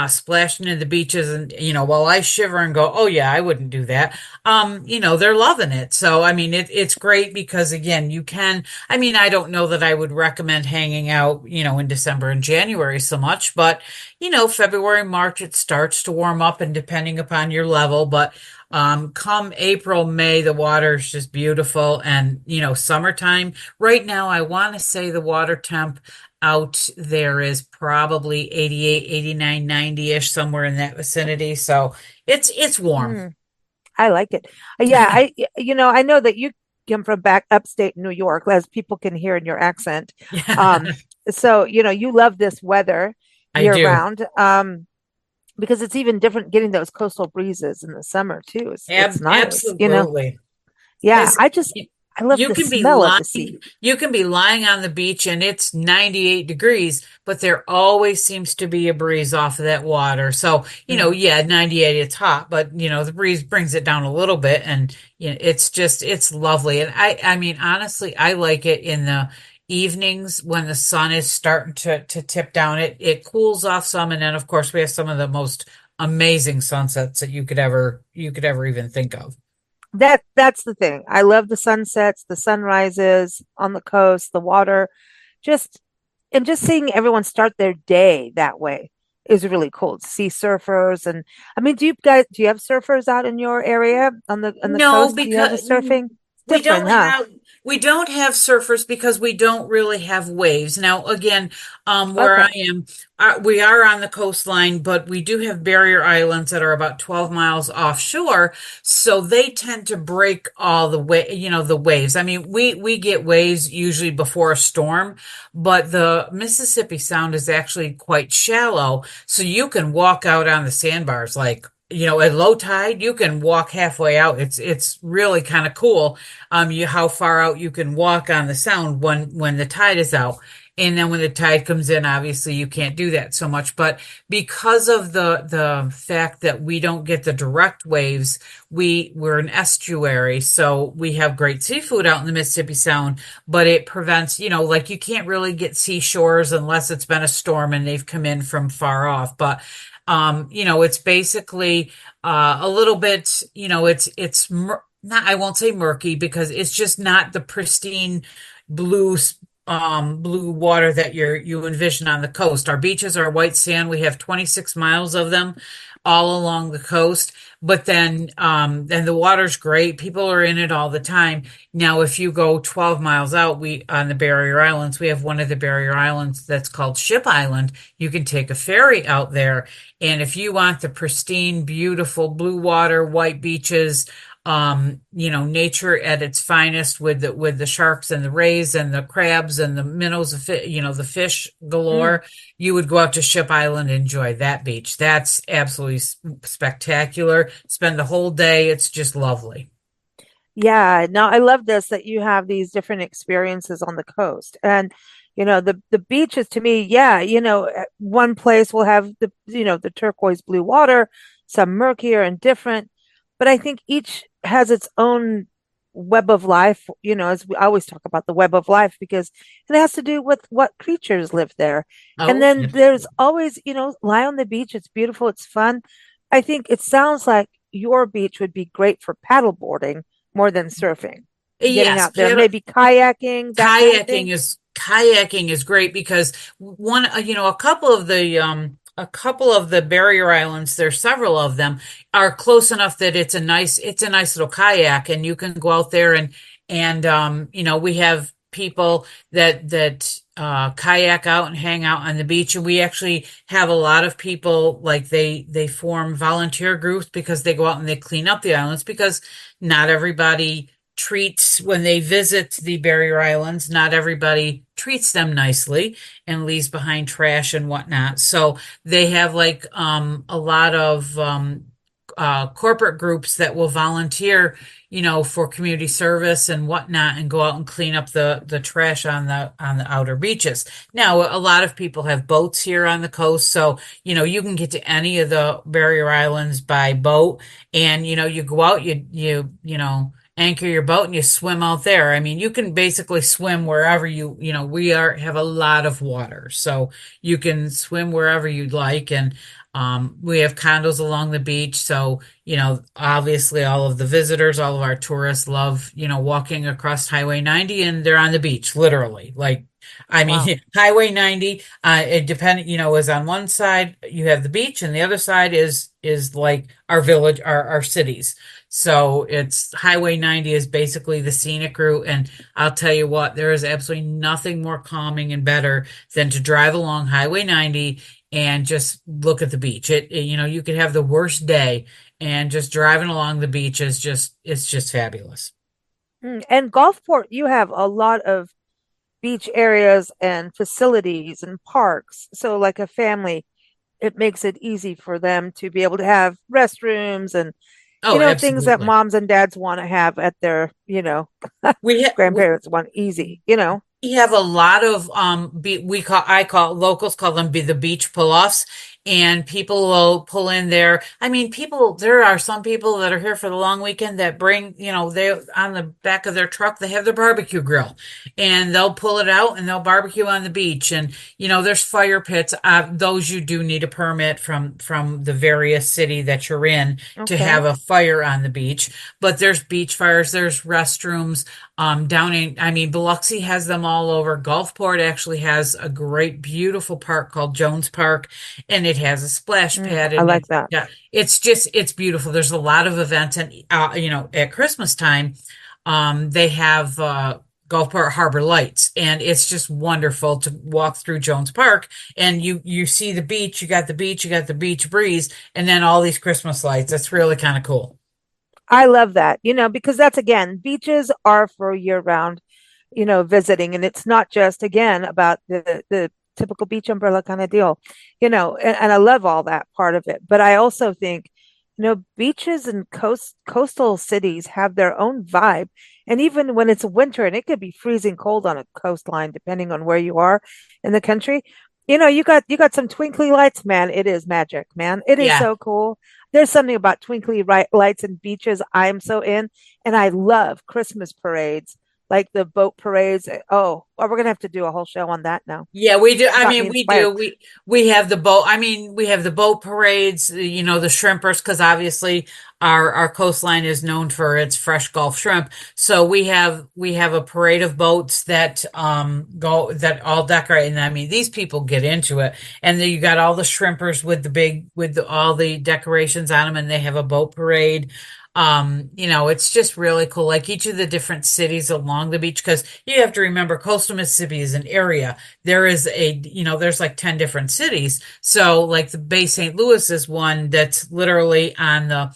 splashing in the beaches and while I shiver and go, oh yeah, I wouldn't do that. They're loving it. So I mean it's great because again you can, I mean, I don't know that I would recommend hanging out in December and January so much, but February, March it starts to warm up and depending upon your level, but come April, May, the water is just beautiful. And summertime right now, I want to say the water temp out there is probably 88, 89, 90-ish, somewhere in that vicinity. So it's warm. I like it. Yeah, I know that you come from back upstate New York, as people can hear in your accent. Yeah, So, you love this weather I year do. round. Because it's even different getting those coastal breezes in the summer too. It's nice, Absolutely. Yeah, 'Cause I love you the can be smell of the lying, sea. you can be lying on the beach and it's 98 degrees, but there always seems to be a breeze off of that water. So, Mm. yeah, 98, it's hot, but the breeze brings it down a little bit and it's lovely. And I mean, honestly, I like it in the evenings when the sun is starting to tip down. It cools off some. And then of course we have some of the most amazing sunsets that you could ever even think of. That's the thing. I love the sunsets, the sunrises on the coast, the water. Just and just seeing everyone start their day that way is really cool. To see surfers and I mean, do you have surfers out in your area on the No, coast? Do you have a because surfing? we Different, don't huh? have we don't have surfers because we don't really have waves. Now, again, where I Okay. am, we are on the coastline, but we do have barrier islands that are about 12 miles offshore, so they tend to break all the waves. I mean, we get waves usually before a storm, but the Mississippi Sound is actually quite shallow, so you can walk out on the sandbars like at low tide, you can walk halfway out. It's really kind of cool. How far out you can walk on the sound when the tide is out. And then when the tide comes in, obviously you can't do that so much. But because of the fact that we don't get the direct waves, we're an estuary, so we have great seafood out in the Mississippi Sound, but it prevents, like you can't really get seashores unless it's been a storm and they've come in from far off. But it's basically a little bit, not, I won't say murky because it's just not the pristine blue blue water that you envision on the coast. Our beaches are white sand. We have 26 miles of them all along the coast. But then the water's great. People are in it all the time. Now, if you go 12 miles out, we on the barrier islands, we have one of the barrier islands that's called Ship Island. You can take a ferry out there. And if you want the pristine, beautiful blue water, white beaches, nature at its finest with the sharks and the rays and the crabs and the minnows, the fish Mm. galore, you would go out to Ship Island and enjoy that beach. That's absolutely spectacular. Spend the whole day. It's just lovely. Yeah, no, I love this that you have these different experiences on the coast. And the beaches to me, yeah, one place will have the turquoise blue water, some murkier and different, but I think each has its own web of life, as we always talk about the web of life, because it has to do with what creatures live there. And Oh, then there's always, lie on the beach, it's beautiful, it's fun. I think it sounds like your beach would be great for paddleboarding more than surfing, getting yes. out there, maybe kayaking, that kind of thing. Kayaking is great because a couple of the barrier islands, there's several of them, are close enough that it's a nice little kayak, and you can go out there and we have people that kayak out and hang out on the beach, and we actually have a lot of people, like they form volunteer groups because they go out and they clean up the islands, because not everybody treats when they visit the barrier islands, not everybody treats them nicely and leaves behind trash and whatnot. So they have like a lot of corporate groups that will volunteer, for community service and whatnot, and go out and clean up the trash on the outer beaches. Now, a lot of people have boats here on the coast, so you can get to any of the barrier islands by boat, and you go out, you anchor your boat and you swim out there. I mean, you can basically swim wherever we have a lot of water, so you can swim wherever you'd like. And we have condos along the beach, so obviously all of the visitors, all of our tourists love walking across Highway 90, and they're on the beach, literally. Like, I Wow. mean, Highway 90, it depend is on one side you have the beach, and the other side is like our village, our cities. So it's Highway 90 is basically the scenic route. And I'll tell you what, there is absolutely nothing more calming and better than to drive along Highway 90 and just look at the beach. You could have the worst day, and just driving along the beach it's just fabulous. And Gulfport, you have a lot of beach areas and facilities and parks. So, like a family, it makes it easy for them to be able to have restrooms and, Oh, things that absolutely. moms and dads want to have at their, We ha- we, grandparents want easy. We have a lot of I call locals call them the beach pull-offs, and people will pull in there. I mean, there are some people that are here for the long weekend that bring, they on the back of their truck, they have their barbecue grill, and they'll pull it out and they'll barbecue on the beach. And there's fire pits. Those you do need a permit from the various city that you're in to Okay. have a fire on the beach. But there's beach fires, there's restrooms. I mean, Biloxi has them all over. Gulfport actually has a great, beautiful park called Jones Park, and it has a splash pad, I and like that. yeah, it's beautiful. There's a lot of events, and at Christmas time, they have Gulfport Harbor Lights, and it's just wonderful to walk through Jones Park, and you see the beach. You got the beach, you got the beach breeze, and then all these Christmas lights. That's really kind of cool. I love that, because that's again, beaches are for year round, visiting. And it's not just again about the typical beach umbrella kind of deal, and I love all that part of it. But I also think, beaches and coastal cities have their own vibe. And even when it's winter and it could be freezing cold on a coastline, depending on where you are in the country, you got some twinkly lights, man. It is magic, man. It is Yeah. so cool. There's something about twinkly lights and beaches I'm so in. And I love Christmas parades, like the boat parades. Oh, well, we're gonna have to do a whole show on that now. Yeah, we do. I Got me mean, we do. inspired. We have the boat. I mean, we have the boat parades. You know, the shrimpers, because obviously our coastline is known for its fresh Gulf shrimp. So we have a parade of boats that go that all decorate. And I mean, these people get into it. And then you got all the shrimpers with all the decorations on them, and they have a boat parade. You know, it's just really cool. Like each of the different cities along the beach, because you have to remember coastal Mississippi is an area. There's like 10 different cities. So like the Bay St. Louis is one that's literally on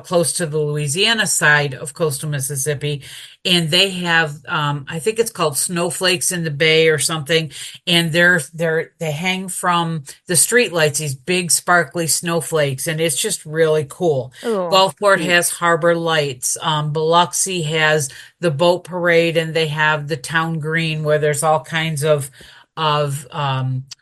close to the Louisiana side of coastal Mississippi. And they have, I think it's called Snowflakes in the Bay or something. And they hang from the street lights, these big sparkly snowflakes. And it's just really cool. Oh, Gulfport Cute. has harbor lights. Biloxi has the boat parade, and they have the town green where there's all kinds of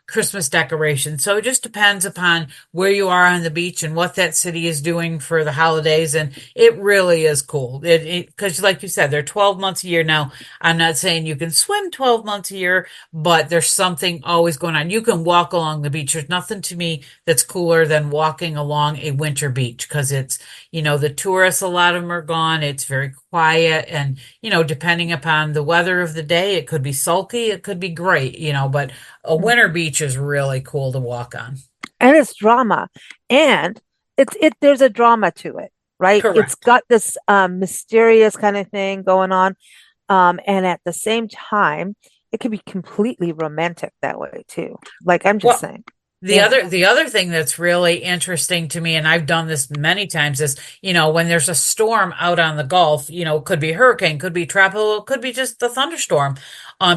Christmas decorations. So it just depends upon where you are on the beach and what that city is doing for the holidays. And it really is cool. Because like you said, they're 12 months a year. Now, I'm not saying you can swim 12 months a year, but there's something always going on. You can walk along the beach. There's nothing to me that's cooler than walking along a winter beach, because the tourists, a lot of them are gone. It's very quiet. And, depending upon the weather of the day, it could be sulky, it could be great, but a winter beach is really cool to walk on. and it's drama, and there's a drama to it, right? It's Correct. got this mysterious kind of thing going on, and at the same time, it can be completely romantic that way too. Like I'm just Well, saying, The yeah. other the other thing that's really interesting to me, and I've done this many times, is when there's a storm out on the Gulf, it could be hurricane, could be tropical, could be just a thunderstorm.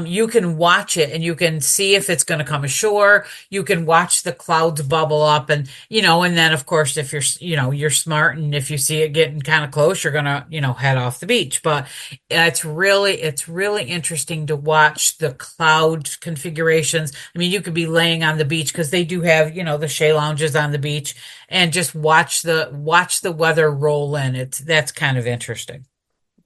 You can watch it and you can see if it's going to come ashore. You can watch the clouds bubble up, and then of course if you're smart, and if you see it getting kind of close, you're gonna head off the beach. But it's really interesting to watch the cloud configurations. I mean, you could be laying on the beach, because they do have, the shea lounges on the beach, and just watch the weather roll in. That's kind of interesting.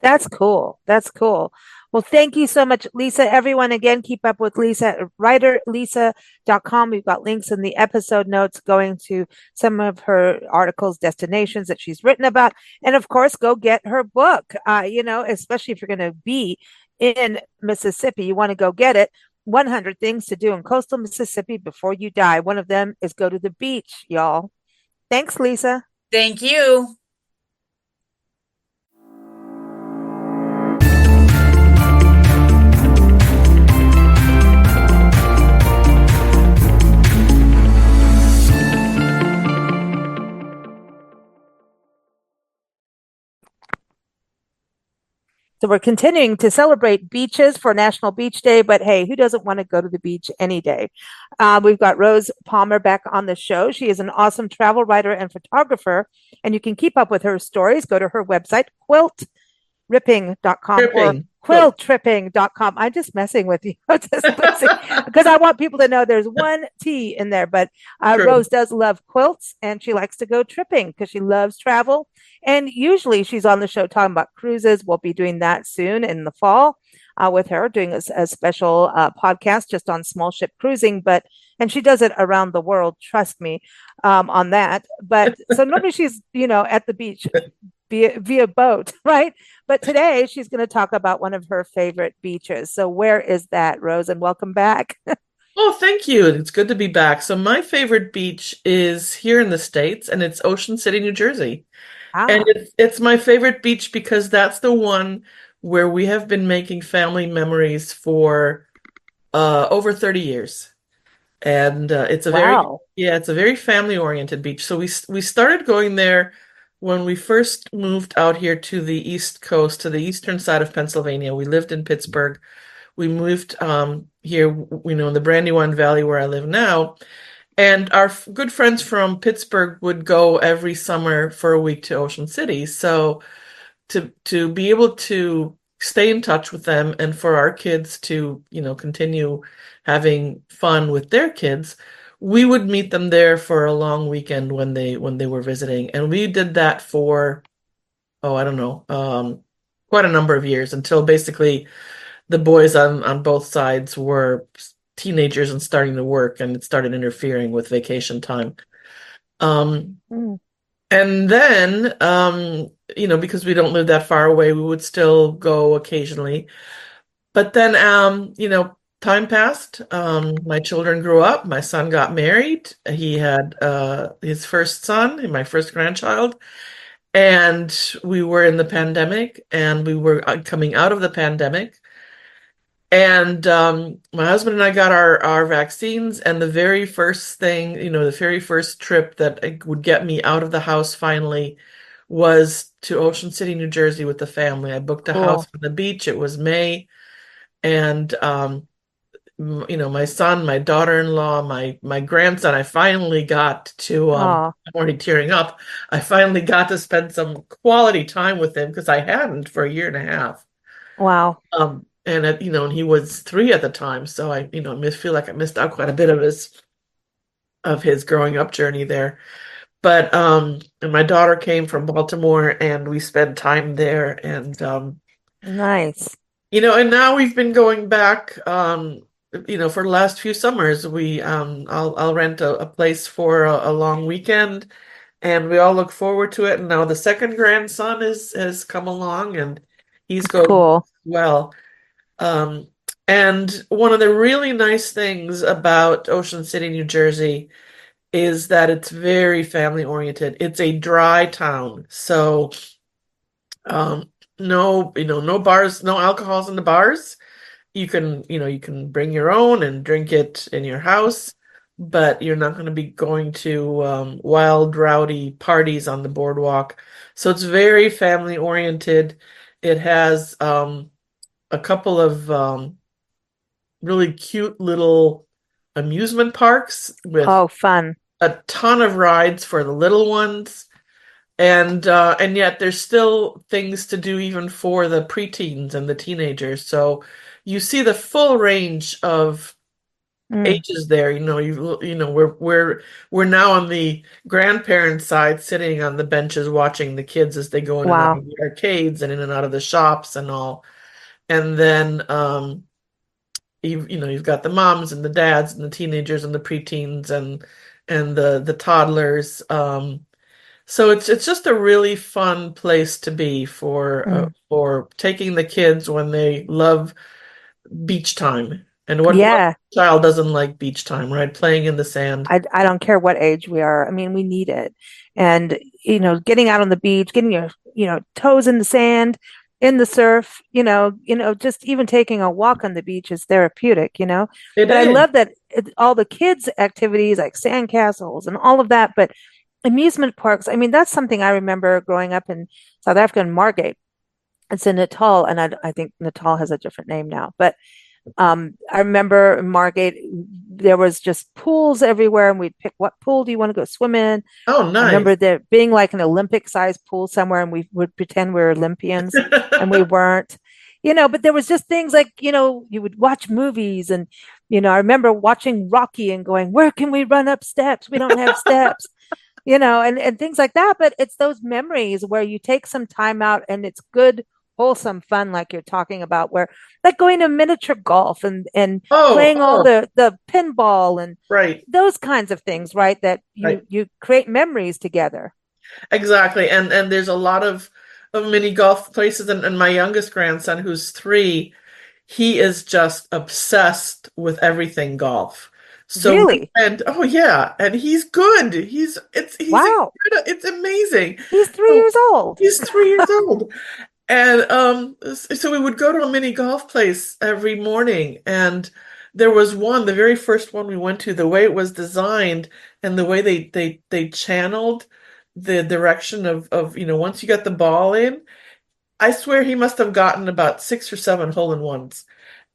That's cool. That's cool. Well, thank you so much, Lisa. Everyone, again, keep up with Lisa at writerlisa.com. We've got links in the episode notes going to some of her articles, destinations that she's written about. And of course, go get her book. Especially if you're going to be in Mississippi, you want to go get it. 100 Things to Do in Coastal Mississippi Before You Die. One of them is go to the beach, y'all. Thanks, Lisa. Thank you. So we're continuing to celebrate beaches for National Beach Day, but hey, who doesn't want to go to the beach any day? We've got Rose Palmer back on the show. She is an awesome travel writer and photographer, and you can keep up with her stories. Go to her website, quiltripping.com or Tripping. Quilt. quiltripping.com. I'm just messing with you because I want people to know there's one T in there. But True. Rose does love quilts, and she likes to go tripping because she loves travel. And usually she's on the show talking about cruises. We'll be doing that soon in the fall with her, doing a special podcast just on small ship cruising. And she does it around the world, trust me, on that. But so normally she's, at the beach via boat, right? But today she's going to talk about one of her favorite beaches. So where is that, Rose? And welcome back. Oh, thank you. It's good to be back. So my favorite beach is here in the States, and it's Ocean City, New Jersey. And Ah, it's my favorite beach because that's the one where we have been making family memories for over 30 years. And wow. it's a very family-oriented beach. So we started going there when we first moved out here to the East Coast, to the eastern side of Pennsylvania. We lived in Pittsburgh. We moved here, in the Brandywine Valley where I live now. And our good friends from Pittsburgh would go every summer for a week to Ocean City. So to be able to stay in touch with them and for our kids to, continue having fun with their kids, we would meet them there for a long weekend when they were visiting. And we did that for, oh, I don't know, quite a number of years until basically the boys on both sides were teenagers and starting to work, and it started interfering with vacation time. Um, Mm. and then, because we don't live that far away, we would still go occasionally. But then, time passed. My children grew up. My son got married. He had his first son, my first grandchild. And we were in the pandemic, and we were coming out of the pandemic. And my husband and I got our vaccines, and the very first thing, the very first trip that would get me out of the house finally was to Ocean City, New Jersey with the family. I booked a house Cool. on the beach. It was May, and my son, my daughter-in-law, my grandson, I finally got to Oh, I'm already tearing up. I finally got to spend some quality time with him because I hadn't for a year and a half. wow. And he was 3 at the time, so feel like I missed out quite a bit of his growing up journey there. But and my daughter came from Baltimore, and we spent time there, and Nice. and now we've been going back. For the last few summers, I'll rent a place for a long weekend, and we all look forward to it. And now the second grandson has come along, and he's going Cool. well. Um, and one of the really nice things about Ocean City, New Jersey, is that it's very family oriented. It's a dry town, so no bars, no alcohols in the bars. You can bring your own and drink it in your house, but you're not going to be going to wild, rowdy parties on the boardwalk. So it's very family oriented. It has a couple of really cute little amusement parks with Oh, fun. a ton of rides for the little ones. And yet there's still things to do even for the preteens and the teenagers. So you see the full range of Mm. ages there. We're now on the grandparent side, sitting on the benches watching the kids as they go in and out Wow. of the arcades and in and out of the shops and all. And then you've got the moms and the dads and the teenagers and the preteens and the toddlers. So it's just a really fun place to be Mm. for taking the kids when they love beach time. And what Yeah. child doesn't like beach time, right? Playing in the sand. I don't care what age we are. I mean, we need it. And, getting out on the beach, getting your, toes in the sand, in the surf, just even taking a walk on the beach is therapeutic. It But I is. love that all the kids' activities like sand castles and all of that, but amusement parks, I mean, that's something I remember growing up in South Africa in Margate. It's in Natal, and I think Natal has a different name now, but I remember in Margate, there was just pools everywhere, and we'd pick what pool do you want to go swim in. Oh, I nice. remember there being like an Olympic sized pool somewhere, and we would pretend we were Olympians, and we weren't. But there was just things like, you would watch movies, and, I remember watching Rocky and going, where can we run up steps? We don't have steps, and things like that. But it's those memories where you take some time out and it's good, wholesome fun, like you're talking about, where like going to miniature golf and Oh, playing all oh, the pinball and right, those kinds of things, right? That you right. you create memories together. Exactly. And there's a lot of mini golf places, and my youngest grandson, who's 3, he is just obsessed with everything golf. So we Really? went, oh yeah, and he's good. He's Wow. incredible. It's amazing. He's three So years old. he's 3 years old. And so we would go to a mini golf place every morning, and there was one, the very first one we went to, the way it was designed and the way they channeled the direction of once you got the ball in, I swear he must have gotten about 6 or 7 hole-in-ones.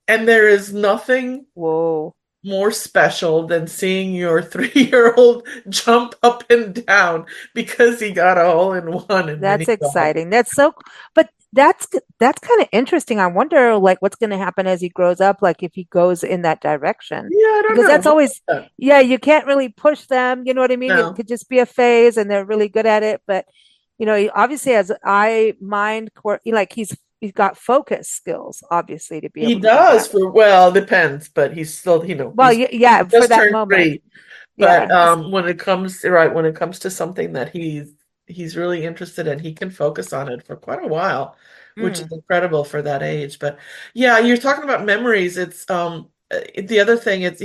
And there is nothing Whoa. more special than seeing your 3-year-old jump up and down because he got a hole-in-one in That's mini golf. exciting. But that's kind of interesting. I wonder like what's going to happen as he grows up, like if he goes in that direction. Yeah, I don't Because know. that's What always, about that? yeah, you can't really push them, you know what I mean? It No. could just be a phase and they're really good at it. But, obviously as I like he's got focus skills, obviously, to be He able to do does that. for, well, depends, but he's still, Well, he yeah, for just that turned moment. 3. But Yeah. when it comes to something that he's really interested in, he can focus on it for quite a while, which is Mm, incredible for that age. But yeah, you're talking about memories. It's the other thing. It's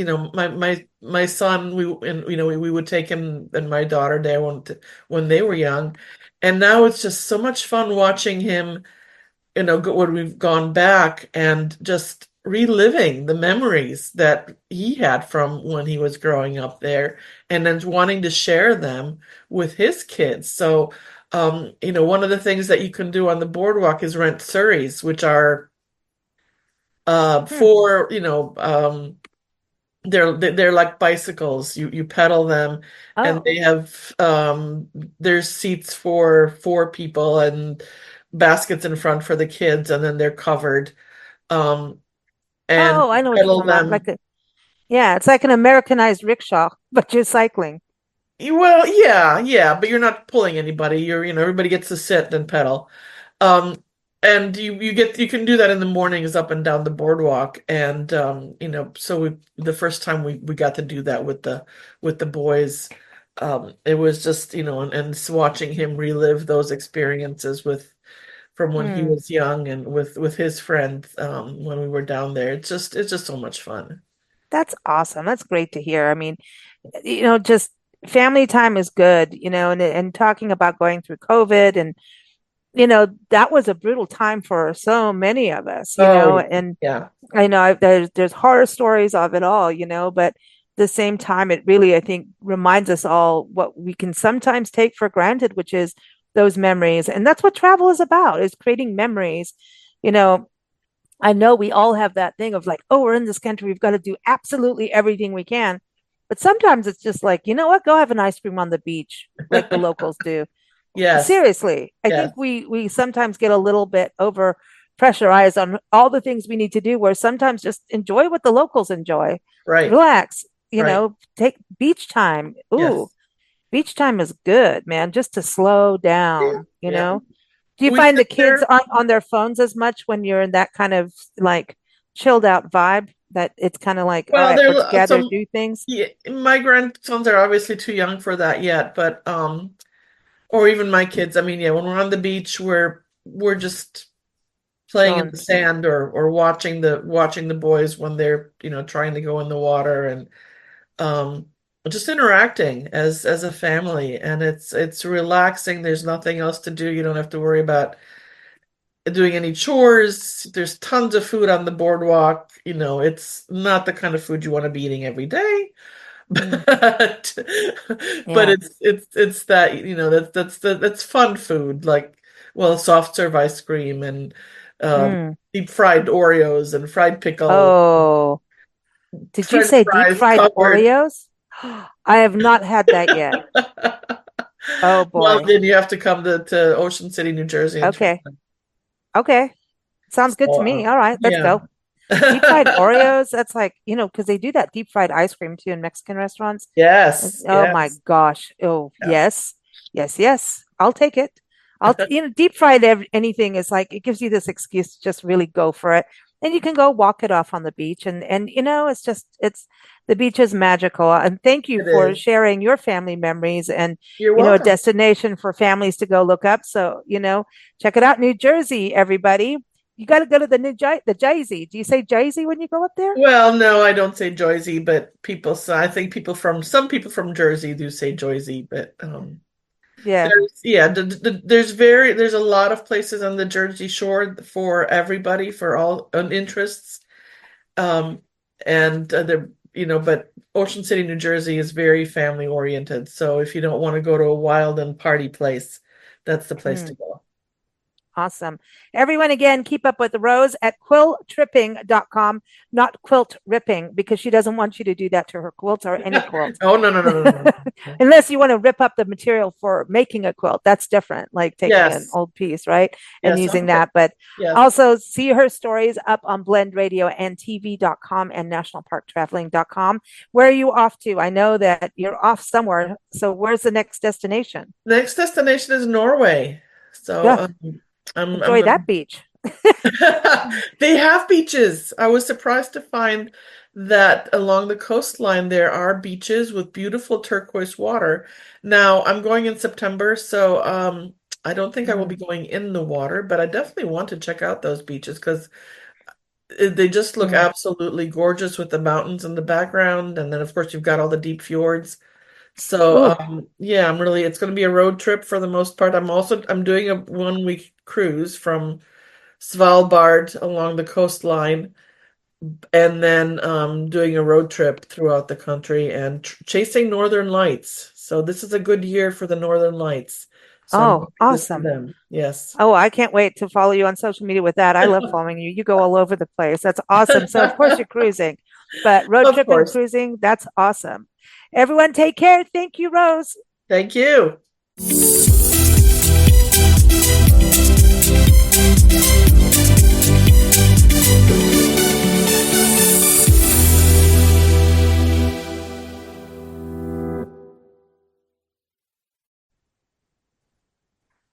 my son. We would take him and my daughter there when they were young, and now it's just so much fun watching him, when we've gone back and just reliving the memories that he had from when he was growing up there, and then wanting to share them with his kids. So, one of the things that you can do on the boardwalk is rent surreys, which are hmm. for, they're like bicycles. You pedal them, and Oh. they have there's seats for 4 people and baskets in front for the kids, and then they're covered. Um, and Oh, I know what you're pedal talking about. them. Yeah, it's like an Americanized rickshaw, but you're cycling. Well, yeah, yeah, but you're not pulling anybody. Everybody gets to sit and pedal. Um, and you can do that in the mornings up and down the boardwalk. And so the first time we got to do that with the boys, it was just, and watching him relive those experiences from when he Hmm. was young and with his friends, when we were down there. It's just so much fun. That's awesome. That's great to hear. I mean, just family time is good, and talking about going through COVID, and that was a brutal time for so many of us, Oh, and yeah. I know there's horror stories of it all, but at the same time, it really, I think, reminds us all what we can sometimes take for granted, which is those memories. And that's what travel is about, is creating memories. You know, I know we all have that thing of like, oh, we're in this country, we've got to do absolutely everything we can. But sometimes it's just like, you know what, go have an ice cream on the beach, like the locals do. Yes, Seriously, I yes, think we sometimes get a little bit over pressurized on all the things we need to do, where sometimes just enjoy what the locals enjoy. right, Relax, right. take beach time. Ooh, Yes. beach time is good, man, just to slow Yeah, down. yeah. Do you We find the sit kids there. aren't on their phones as much when you're in that kind of like chilled out vibe, that it's kind of like, all Well, right, we're there together, some do things? yeah, my grandsons are obviously too young for that yet, but or even my kids. I mean, yeah, when we're on the beach, we're just playing in Chilling. the sand or watching the boys when they're, trying to go in the water, and um just interacting as a family, and it's relaxing. There's nothing else to do. You don't have to worry about doing any chores. There's tons of food on the boardwalk. It's not the kind of food you want to be eating every day, Mm, but but yeah. it's that, that's fun food, like, well, soft serve ice cream and Mm. deep fried Oreos and fried pickles, Oh, did you French say deep fries fried covered. Oreos? I have not had that yet. Oh Well, boy. then you have to come to Ocean City, New Jersey, and try Okay. them. Okay. Sounds good So, to me. All right, let's yeah. go. Deep fried Oreos, that's like, because they do that deep fried ice cream too in Mexican restaurants. Yes, Oh my yes. gosh. Oh, Yeah. yes. Yes, yes. I'll take it. Deep fried anything is like, it gives you this excuse to just really go for it. And you can go walk it off on the beach. And the beach is magical. And thank you It for is. sharing your family memories and, You're a welcome. destination for families to go look up. So, check it out, New Jersey, everybody. You got to go to the Jersey. Do you say Jersey when you go up there? Well, no, I don't say Joyzy, but I think some people from Jersey do say Joyzy, but Yeah. there's a lot of places on the Jersey Shore for everybody, for all interests. Um, and but Ocean City, New Jersey is very family oriented. So if you don't want to go to a wild and party place, that's the place to Mm. go. Awesome. Everyone, again, keep up with Rose at quiltripping.com, not quilt ripping, because she doesn't want you to do that to her quilts or any quilt. Oh, no, no, no, no, no, no. Unless you want to rip up the material for making a quilt. That's different, like taking an Yes, old piece, right? And yes, using that. But yes. also see her stories up on blendradio and tv.com and nationalparktraveling.com. Where are you off to? I know that you're off somewhere. So where's the next destination? Next destination is Norway. So Yeah, I'm enjoy that beach. They have beaches. I was surprised to find that along the coastline there are beaches with beautiful turquoise water. Now, I'm going in September, so I don't think I will be going in the water, but I definitely want to check out those beaches because they just look Yeah. absolutely gorgeous with the mountains in the background, and then of course you've got all the deep fjords. So Ooh. yeah, it's going to be a road trip for the most part. I'm doing a 1 week cruise from Svalbard along the coastline, and then doing a road trip throughout the country and chasing northern lights. So this is a good year for the northern lights. So I'm Oh, hoping to see awesome. them. Yes. Oh, I can't wait to follow you on social media with that. I love following you. You go all over the place. That's awesome. So, of course, you're cruising, but road Of trip and course. cruising, that's awesome. Everyone, take care. Thank you, Rose. Thank you.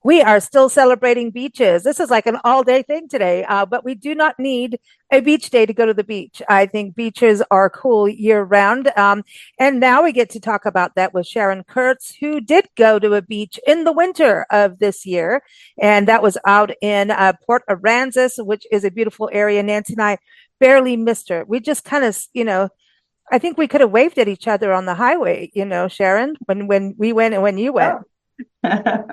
We are still celebrating beaches. This is like an all day thing today, but we do not need a beach day to go to the beach. I think beaches are cool year round. And now we get to talk about that with Sharon Kurtz, who did go to a beach in the winter of this year. And that was out in Port Aransas, which is a beautiful area. Nancy and I barely missed her. We just kind of, I think we could have waved at each other on the highway, Sharon, when we went and when you went. Oh.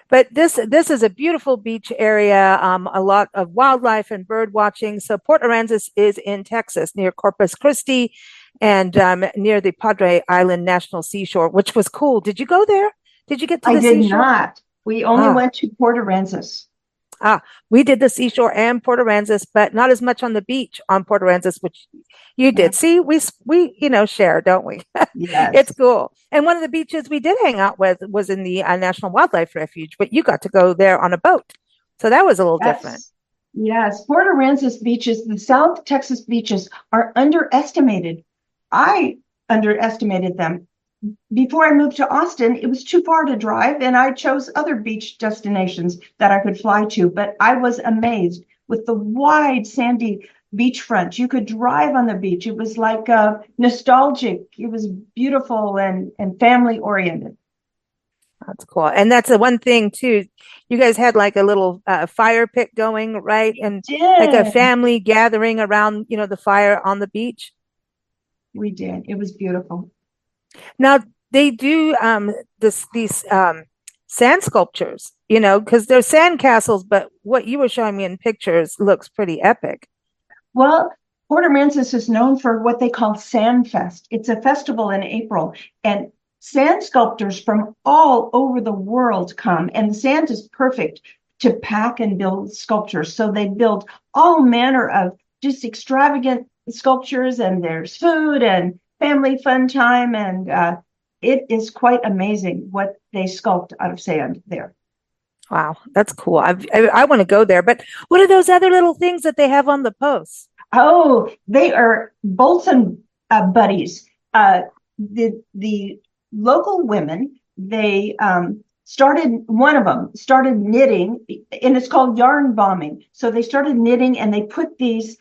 But this is a beautiful beach area, a lot of wildlife and bird watching. So Port Aransas is in Texas, near Corpus Christi, and near the Padre Island National Seashore, which was cool. Did you go there? Did you get to I the did seashore? not. We only Ah, went to Port Aransas. we did the seashore and Port Aransas, but not as much on the beach on Port Aransas, which you Yeah. did. See, we share, don't we? It's Yes. cool. And one of the beaches we did hang out with was in the National Wildlife Refuge, but you got to go there on a boat. So that was a little different. Yes. Yes. Port Aransas beaches, the South Texas beaches are underestimated. I underestimated them. Before I moved to Austin, it was too far to drive, and I chose other beach destinations that I could fly to. But I was amazed with the wide, sandy beachfront. You could drive on the beach. It was like nostalgic. It was beautiful and family oriented. That's cool. And that's the one thing too. You guys had like a little fire pit going, right? And like a Did family gathering around, the fire on the beach. we did. It was beautiful. Now they do these sand sculptures, because they're sand castles, but what you were showing me in pictures looks pretty epic. Well, Port Aransas is known for what they call Sand Fest. It's a festival in April, and sand sculptors from all over the world come, and the sand is perfect to pack and build sculptures. So they build all manner of just extravagant sculptures, and there's food and family fun time, and it is quite amazing what they sculpt out of sand there. Wow, that's cool. I want to go there. But what are those other little things that they have on the Oh, they are Bolton buddies. The local women, they one of them started knitting, and it's called yarn bombing. So they started knitting, and they put these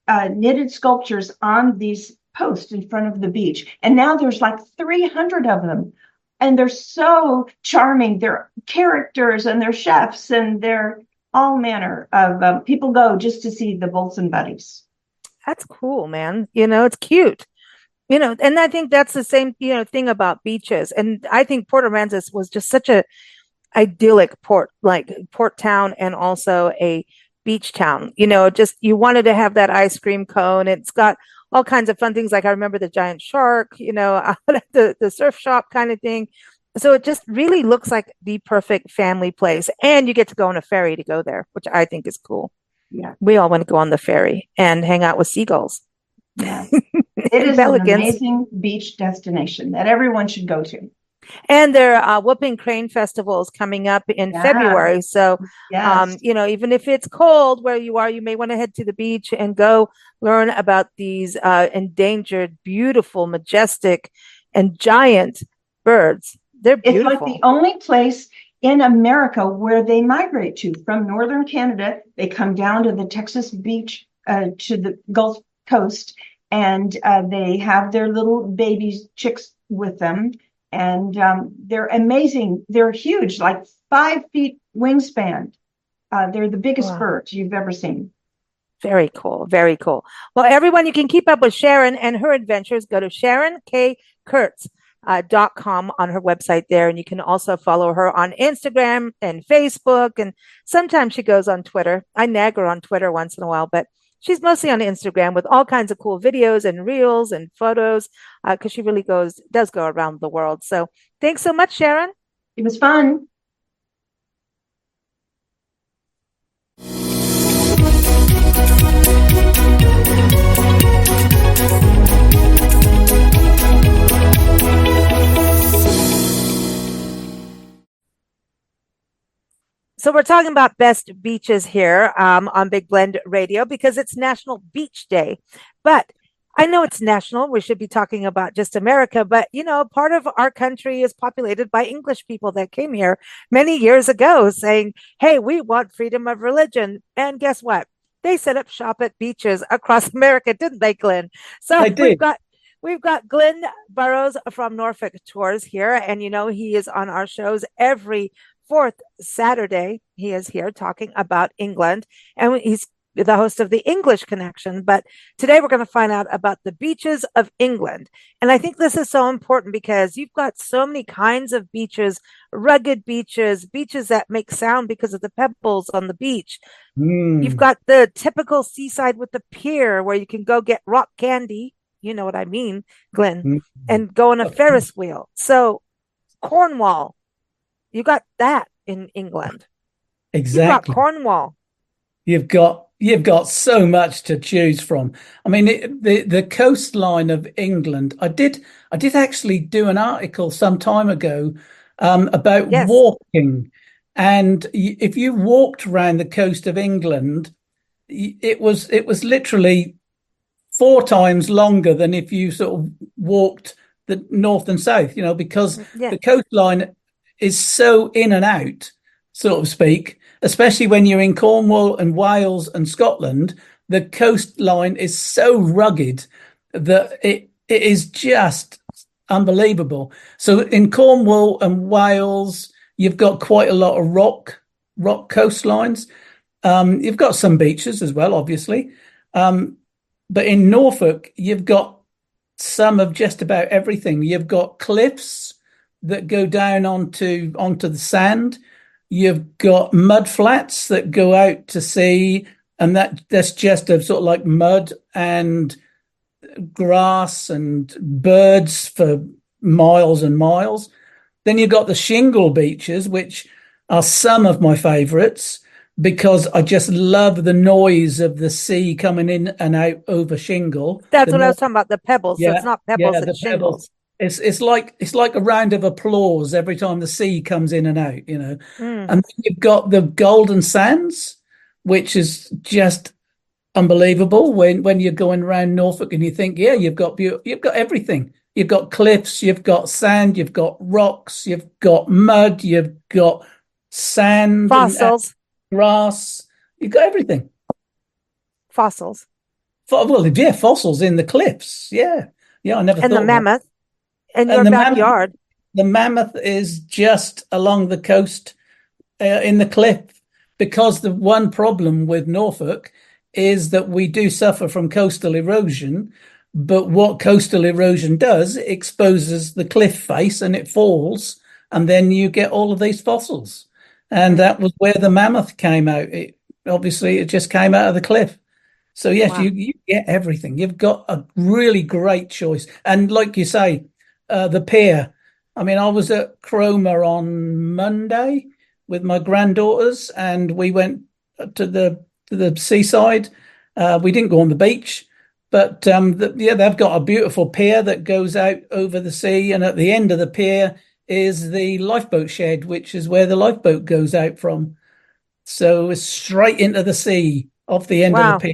knitted sculptures on these posts in front of the beach. And now there's like 300 of them. And they're so charming. They're characters, and they're chefs, and they're all manner of people go just to see the Bolton buddies. That's cool, man. It's cute. And I think that's the same, thing about beaches. And I think Port Aransas was just such a idyllic port, like port town and also a beach town. Just you wanted to have that ice cream cone. It's got all kinds of fun things. Like I remember the giant shark, the surf shop kind of thing. So it just really looks like the perfect family place. And you get to go on a ferry to go there, which I think is cool. Yeah. We all want to go on the ferry and hang out with seagulls. Yeah. It is an Pelicans. amazing beach destination that everyone should go to. And their Whooping Crane Festival is coming up in Yeah. February. So, Yes. even if it's cold where you are, you may want to head to the beach and go learn about these endangered, beautiful, majestic, and giant birds. They're It's like beautiful. the only place in America where they migrate to. From northern Canada, they come down to the Texas beach, to the Gulf Coast, and they have their little baby chicks with them. And they're amazing. They're huge, like 5 feet wingspan. They're the biggest Wow. birds you've ever seen. Very cool. Very cool. Well, everyone, you can keep up with Sharon and her adventures. Go to SharonKKurtz.com on her website there. And you can also follow her on Instagram and Facebook. And sometimes she goes on Twitter. I nag her on Twitter once in a while, but she's mostly on Instagram with all kinds of cool videos and reels and photos, because she really does go around the world. So thanks so much, Sharon. It was fun. So we're talking about best beaches here, on Big Blend Radio, because it's National Beach Day. But I know it's national. We should be talking about just America, but part of our country is populated by English people that came here many years ago saying, hey, we want freedom of religion. And guess what? They set up shop at beaches across America, didn't they, Glenn? So I did. we've got Glenn Burrows from Norfolk Tours here, and he is on our shows every fourth Saturday. He is here talking about England, and he's the host of the English Connection. But today we're going to find out about the beaches of England. And I think this is so important because you've got so many kinds of beaches, rugged beaches, beaches that make sound because of the pebbles on the beach. You've got the typical seaside with the pier where you can go get rock candy. You know what I mean, Glenn, and go on a Ferris wheel. So Cornwall, you got that in England. Exactly. You've got Cornwall. You've got so much to choose from. I mean, the coastline of England. I did actually do an article some time ago about walking, and if you walked around the coast of England, it was literally 4 times longer than if you sort of walked the north and south. Because the coastline is so in and out, so to speak, especially when you're in Cornwall and Wales and Scotland. The coastline is so rugged that it is just unbelievable. So in Cornwall and Wales, you've got quite a lot of rock coastlines. You've got some beaches as well, obviously. But in Norfolk, you've got some of just about everything. You've got cliffs that go down onto the sand. You've got mud flats that go out to sea, and that's just a sort of like mud and grass and birds for miles and miles. Then you've got the shingle beaches, which are some of my favorites because I just love the noise of the sea coming in and out over shingle. That's what I was talking about, the pebbles. So it's not pebbles, it's shingles. It's like a round of applause every time the sea comes in and out, And then you've got the Golden Sands, which is just unbelievable when you're going around Norfolk and you think, you've got everything. You've got cliffs, you've got sand, you've got rocks, you've got mud, you've got sand, fossils, and grass. You've got everything. Fossils. Fossils in the cliffs. Yeah, I never thought. And the mammoth. In your backyard. The mammoth is just along the coast, in the cliff, because the one problem with Norfolk is that we do suffer from coastal erosion. But what coastal erosion does, it exposes the cliff face and it falls, and then you get all of these fossils. And that was where the mammoth came out. It just came out of the cliff. So yes, wow. you get everything. You've got a really great choice. And like you say, the pier. I mean, I was at Cromer on Monday with my granddaughters, and we went to the seaside. We didn't go on the beach, but they've got a beautiful pier that goes out over the sea, and at the end of the pier is the lifeboat shed, which is where the lifeboat goes out from. So it's straight into the sea off the end of the pier.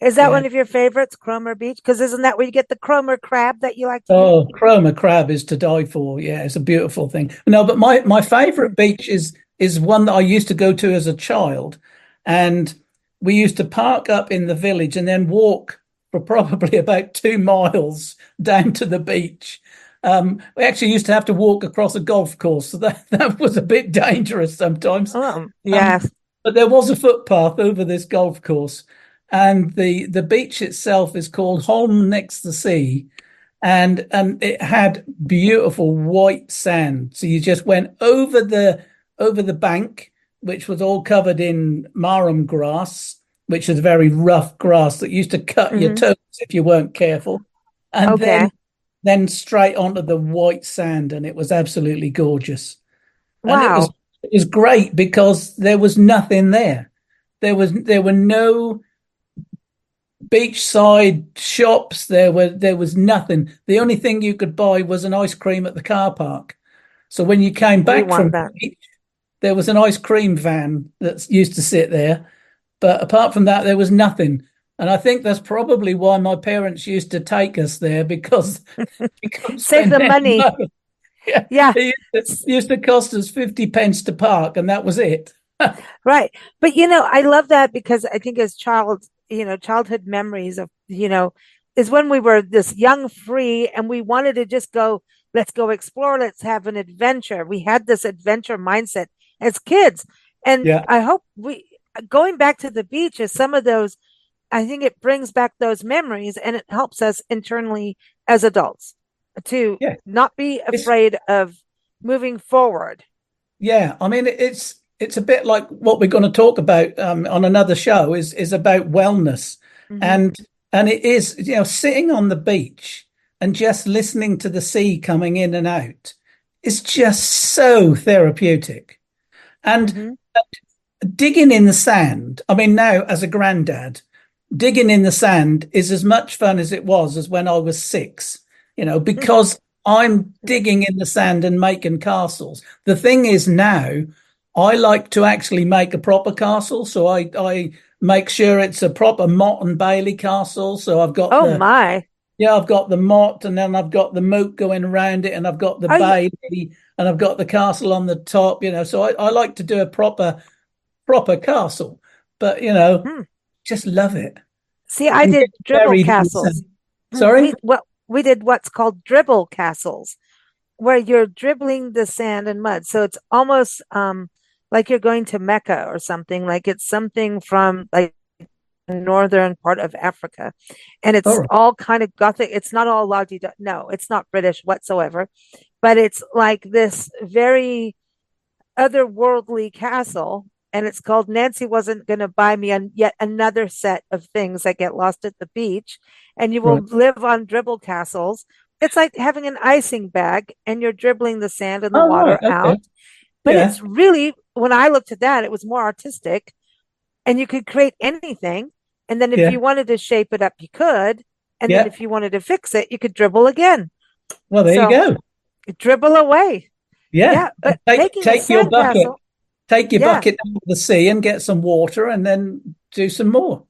Is that Yeah. one of your favorites, Cromer Beach? Because isn't that where you get the Cromer crab that you like to eat? Oh, Cromer crab is to die for. Yeah, it's a beautiful thing. No, but my favorite beach is one that I used to go to as a child, and we used to park up in the village and then walk for probably about 2 miles down to the beach. We actually used to have to walk across a golf course, so that was a bit dangerous sometimes. Yes. But there was a footpath over this golf course, and the beach itself is called Holm next the sea, and it had beautiful white sand. So you just went over the bank, which was all covered in marram grass, which is very rough grass that used to cut your toes if you weren't careful, and Okay. then straight onto the white sand, and it was absolutely gorgeous. And Wow. it was great because there was nothing there. There were no beachside shops. There was nothing. The only thing you could buy was an ice cream at the car park. So when you came We back want from that. the beach, there was an ice cream van that used to sit there. But apart from that, there was nothing. And I think that's probably why my parents used to take us there, because we couldn't Save spend the any money. money. Yeah. Yeah. It used to cost us 50 pence to park, and that was it. Right. But I love that because I think as childhood memories of, is when we were this young, free, and we wanted to just go, let's go explore, let's have an adventure. We had this adventure mindset as kids. And Yeah. I hope going back to the beach is some of those, I think it brings back those memories, and it helps us internally as adults to Yeah. not be It's afraid of moving forward. Yeah, I mean it's a bit like what we're going to talk about on another show is about wellness, Hmm. and it is, sitting on the beach and just listening to the sea coming in and out is just so therapeutic. And Hmm. digging in the sand, I mean, now as a granddad, digging in the sand is as much fun as it was as when I was 6, because I'm digging in the sand and making castles. The thing is now, I like to actually make a proper castle. So I make sure it's a proper Mott and Bailey castle. So Oh my. I've got the Mott, and then I've got the moat going around it, and I've got the Are you, Bailey, and I've got the castle on the top, so I like to do a proper castle, but hmm. just love it. See, I And get did dribble buried in the castles. sand. Sorry? We did what's called dribble castles, where you're dribbling the sand and mud. So it's almost like you're going to Mecca or something, like it's something from like the northern part of Africa. And All it's right. all kind of gothic. It's not all lodgy. No, it's not British whatsoever, but it's like this very otherworldly castle. And it's called Nancy Wasn't Going to Buy Me Yet Another Set of Things That Get Lost at the Beach. And you will Right. live on dribble castles. It's like having an icing bag, and you're dribbling the sand and the Oh, right. water out. Okay. But Yeah. it's really, when I looked at that, it was more artistic, and you could create anything. And then if Yeah. you wanted to shape it up, you could. And then Yeah. if you wanted to fix it, you could dribble again. Well, there you So go. dribble away. Yeah. Yeah. But Take making a take your bucket. sandcastle. Take your Yeah. bucket down to the sea and get some water, and then do some more.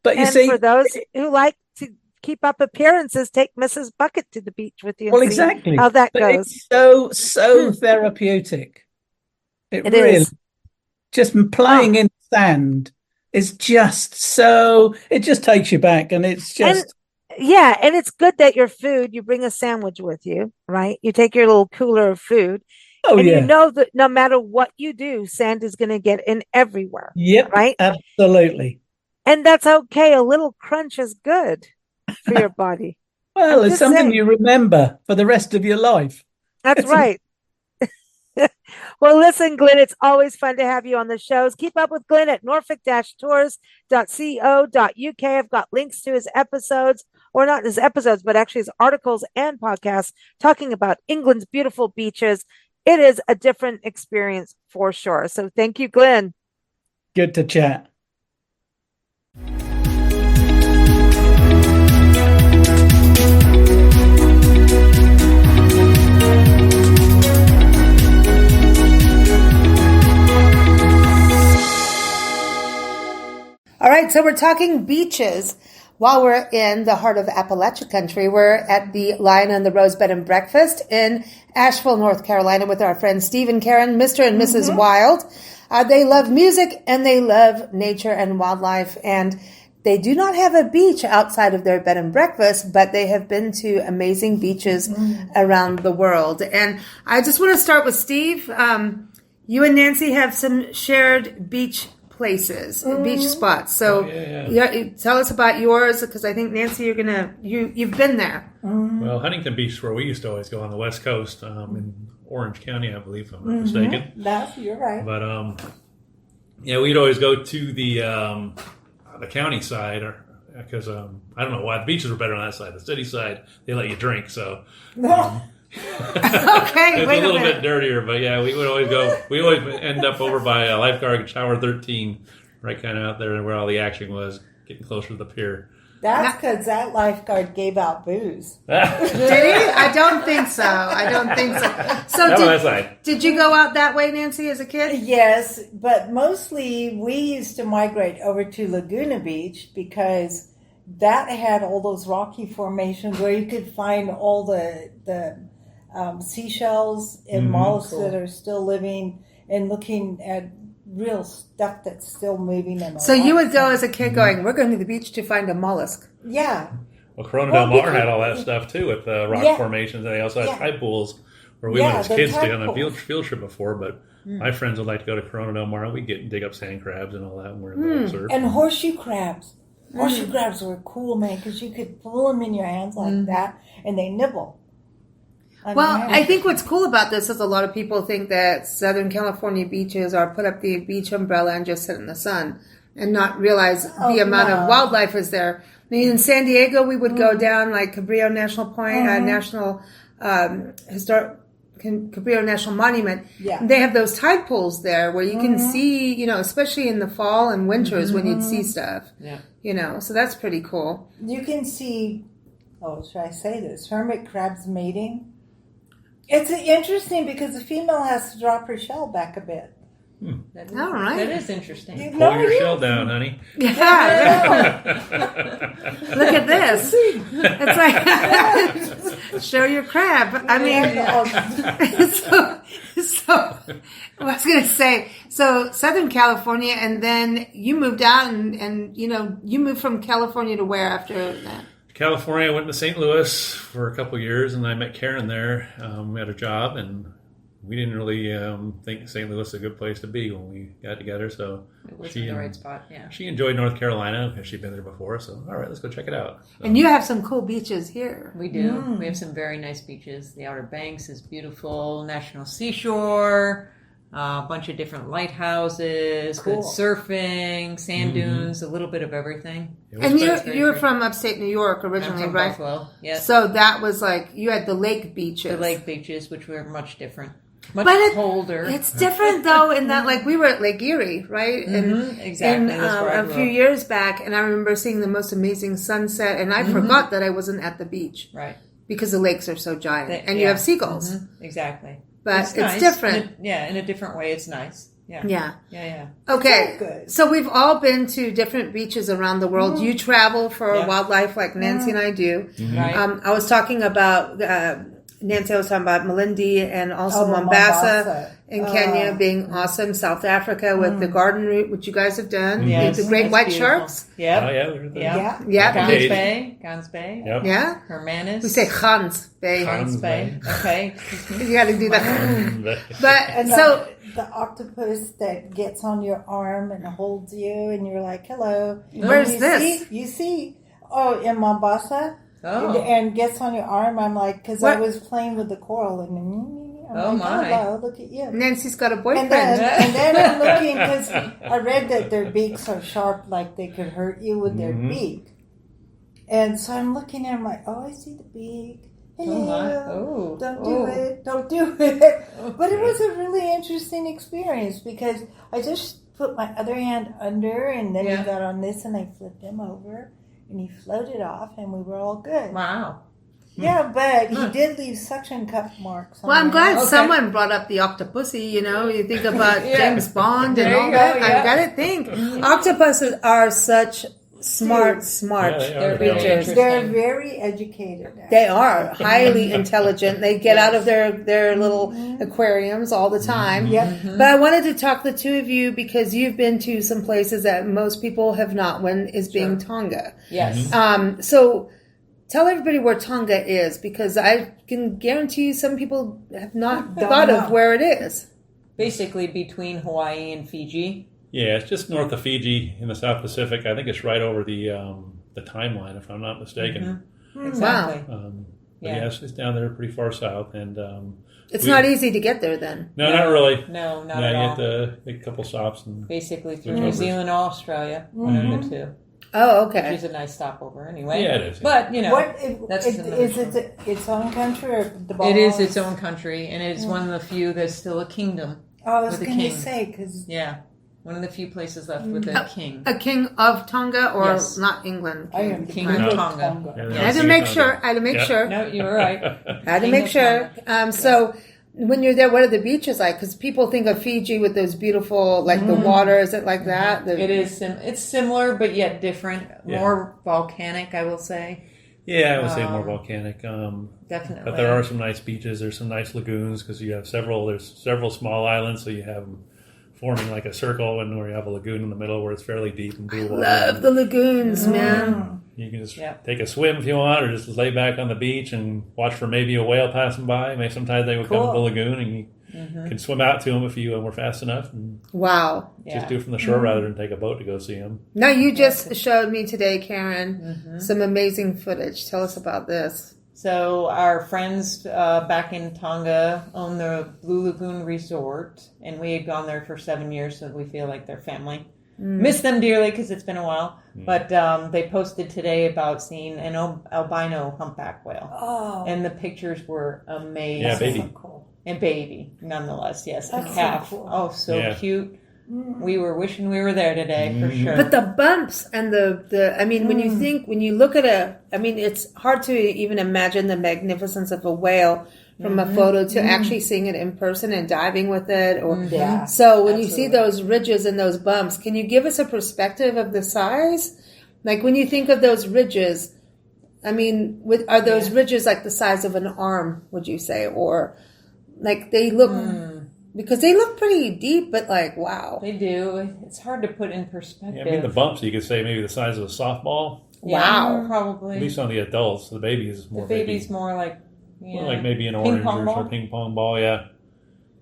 But you And for see, those who like to keep up appearances, take Mrs. Bucket to the beach with you and well, see exactly. how that But goes. it's so therapeutic. It It really, is. just Oh, playing in sand is just it just takes you back, and it's and just, yeah, and it's good that your food, you bring a sandwich with you, right? You take your little cooler of food, oh and you yeah. know that no matter what you do, sand is going to get in everywhere, Yep, right? absolutely. And that's okay. A little crunch is good for your body. Well, I'm it's just something saying. you remember for the rest of your life. That's It's a, right. Well, listen, Glenn, it's always fun to have you on the shows. Keep up with Glenn at norfolk-tours.co.uk. I've got links to his episodes, or not his episodes, but actually his articles and podcasts talking about England's beautiful beaches. It is a different experience for sure. So thank you, Glenn. good to chat. All right, so we're talking beaches while we're in the heart of Appalachia country. We're at the Lion and the Rose Bed and Breakfast in Asheville, North Carolina with our friends Steve and Karen, Mr. and Mrs. Wild. They love music and they love nature and wildlife, and they do not have a beach outside of their bed and breakfast, but they have been to amazing beaches around the world. And I just want to start with Steve. You and Nancy have some shared beach places, beach spots. So tell us about yours, because I think Nancy, you've been there. Well, Huntington Beach is where we used to always go on the West Coast, in Orange County, I believe, if I'm not mistaken. You're right. But we'd always go to the county side, because I don't know why the beaches were better on that side. The city side, they let you drink, so. Okay, it's wait a little bit dirtier, but yeah, we would always go. We always end up over by Lifeguard Tower 13, right kind of out there where all the action was, getting closer to the pier. That's because that lifeguard gave out booze. Did he? I don't think so. So did you go out that way, Nancy, as a kid? Yes, but mostly we used to migrate over to Laguna Beach because that had all those rocky formations where you could find all the seashells and mollusks that are still living, and looking at real stuff that's still moving. So you would go as a kid going, we're going to the beach to find a mollusk. Yeah. Well, Corona del Mar had all that stuff too, with the rock formations, and they also had tide pools where we went as kids to on a field trip before, but my friends would like to go to Corona del Mar, and we'd dig up sand crabs and all that, and we're in the surf. And horseshoe crabs. Horseshoe crabs were cool, man, because you could pull them in your hands like that, and they nibble. Well, I think what's cool about this is a lot of people think that Southern California beaches are put up the beach umbrella and just sit in the sun and not realize the amount of wildlife is there. I mean, in San Diego, we would go down like Cabrillo National Point, National Historic Cabrillo National Monument. Yeah. They have those tide pools there where you can see, especially in the fall and winters when you'd see stuff. Yeah. So that's pretty cool. You can see, should I say this? Hermit crabs mating. It's interesting because the female has to drop her shell back a bit. All right. That is interesting. Pull your shell down, honey. Yeah. Look at this. It's like, show your crab. I mean, so I was going to say, so Southern California, and then you moved out and you moved from California to where after that? California, I went to St. Louis for a couple of years, and I met Karen there at a job, and we didn't really think St. Louis was a good place to be when we got together. So it wasn't the right spot. Yeah, she enjoyed North Carolina because she'd been there before. So all right, let's go check it out. So. And you have some cool beaches here. We do. We have some very nice beaches. The Outer Banks is beautiful. National Seashore. A bunch of different lighthouses, good surfing, sand dunes, a little bit of everything. And you're from upstate New York originally, I'm from right? Buffalo, yes. So that was like, you had the lake beaches. The lake beaches, which were much different. Much colder. It's different though in that, like, we were at Lake Erie, right? And exactly. A few years back, and I remember seeing the most amazing sunset, and I forgot that I wasn't at the beach. Right. Because the lakes are so giant. And you have seagulls. Exactly. But it's nice. different. In a different way, it's nice. Yeah. Okay. So we've all been to different beaches around the world. You travel for wildlife like Nancy and I do. Right. I was talking about, Nancy was talking about Malindi and also Mombasa in Kenya being awesome. South Africa with the garden route, which you guys have done. Yes, the great white beautiful. sharks. Yep. Oh, yeah. We were there. Yeah. Gans Bay. Yep. Yeah. Hermanus. We say Gans Bay. Gans Bay. Okay. You got to do that. And so the octopus that gets on your arm and holds you, and you're like, "Hello." Where's this? You see? In Mombasa. Oh. And gets on your arm. I'm like, because I was playing with the coral, and I'm like, hello, look at you. Nancy's got a boyfriend. And then I'm looking, because I read that their beaks are sharp, like they could hurt you with their beak. And so I'm looking and I'm like, I see the beak. Hello. Don't do it. But it was a really interesting experience, because I just put my other hand under, and then he got on this, and I flipped him over, and he floated off, and we were all good. Wow. Yeah, but he did leave suction cup marks. Well, I'm on glad there. someone brought up the octopussy. You know, you think about James Bond and There all you go, that. yeah. I gotta think. Octopuses are such smart Yeah, they are. They're very creatures. interesting. They're very educated. They are highly intelligent. They get out of their little aquariums all the time. Yep. But I wanted to talk to the two of you because you've been to some places that most people have not. One is being Tonga. Yes. So tell everybody where Tonga is because I can guarantee you some people have not thought of where it is. Basically between Hawaii and Fiji. Yeah, it's just north of Fiji in the South Pacific. I think it's right over the timeline, if I'm not mistaken. Exactly. But yeah, it's down there pretty far south, and It's not easy to get there then. No, not really. No, not Yeah, at you all. have to make a couple stops and Basically through Switch New over. Zealand or Australia, one of the two. Oh, Which okay. is a nice stopover anyway. Yeah, it is. But, you know, What that's is another it its own country or the it is Bahamas? its own country, and it is one of the few that's still a kingdom. I was with a going to king. say because Yeah. One of the few places left with a king. A king of Tonga or Yes. not England? I am King the of king Tonga. Yeah, I they're had to King make of sure. Tonga. I had to make Yeah. sure. No, you were right. I had to King make of sure. Tonga. So when you're there, what are the beaches like? Because people think of Fiji with those beautiful, like the water. Is it like that? It is. It's similar, but yet different. Yeah. More volcanic, I will say. Yeah, I would say more volcanic. Definitely. But there are some nice beaches. There's some nice lagoons because you have several. There's several small islands, so you have them forming like a circle, and where you have a lagoon in the middle where it's fairly deep and blue water. Love the lagoons, man. You can just Yeah. take a swim if you want, or just lay back on the beach and watch for maybe a whale passing by. Maybe sometimes they would come to the lagoon, and you can swim out to them if you were fast enough, and Wow. just do it from the shore rather than take a boat to go see them. Now you just showed me today, Karen, some amazing footage. Tell us about this. So our friends back in Tonga own the Blue Lagoon Resort, and we had gone there for 7 years, so we feel like they're family. Miss them dearly because it's been a while. But they posted today about seeing an albino humpback whale, Oh, and the pictures were amazing. Yeah, baby. so cool. And baby, nonetheless, yes, a That's so calf. cool. Oh, so Yeah. cute. We were wishing we were there today for sure. But the bumps and the I mean, when you look at it's hard to even imagine the magnificence of a whale from a photo to actually seeing it in person and diving with it. Or Yeah, so when you see absolutely. those ridges and those bumps, can you give us a perspective of the size? Like when you think of those ridges, I mean, are those ridges like the size of an arm? Would you say, or like they look? Because they look pretty deep, but like, wow. They do. It's hard to put in perspective. Yeah, I mean, the bumps, you could say maybe the size of a softball, Yeah, Wow. probably. at least on the adults. The baby is more The baby's maybe, more like, more like maybe an ping orange pong or ball? a ping pong ball, yeah.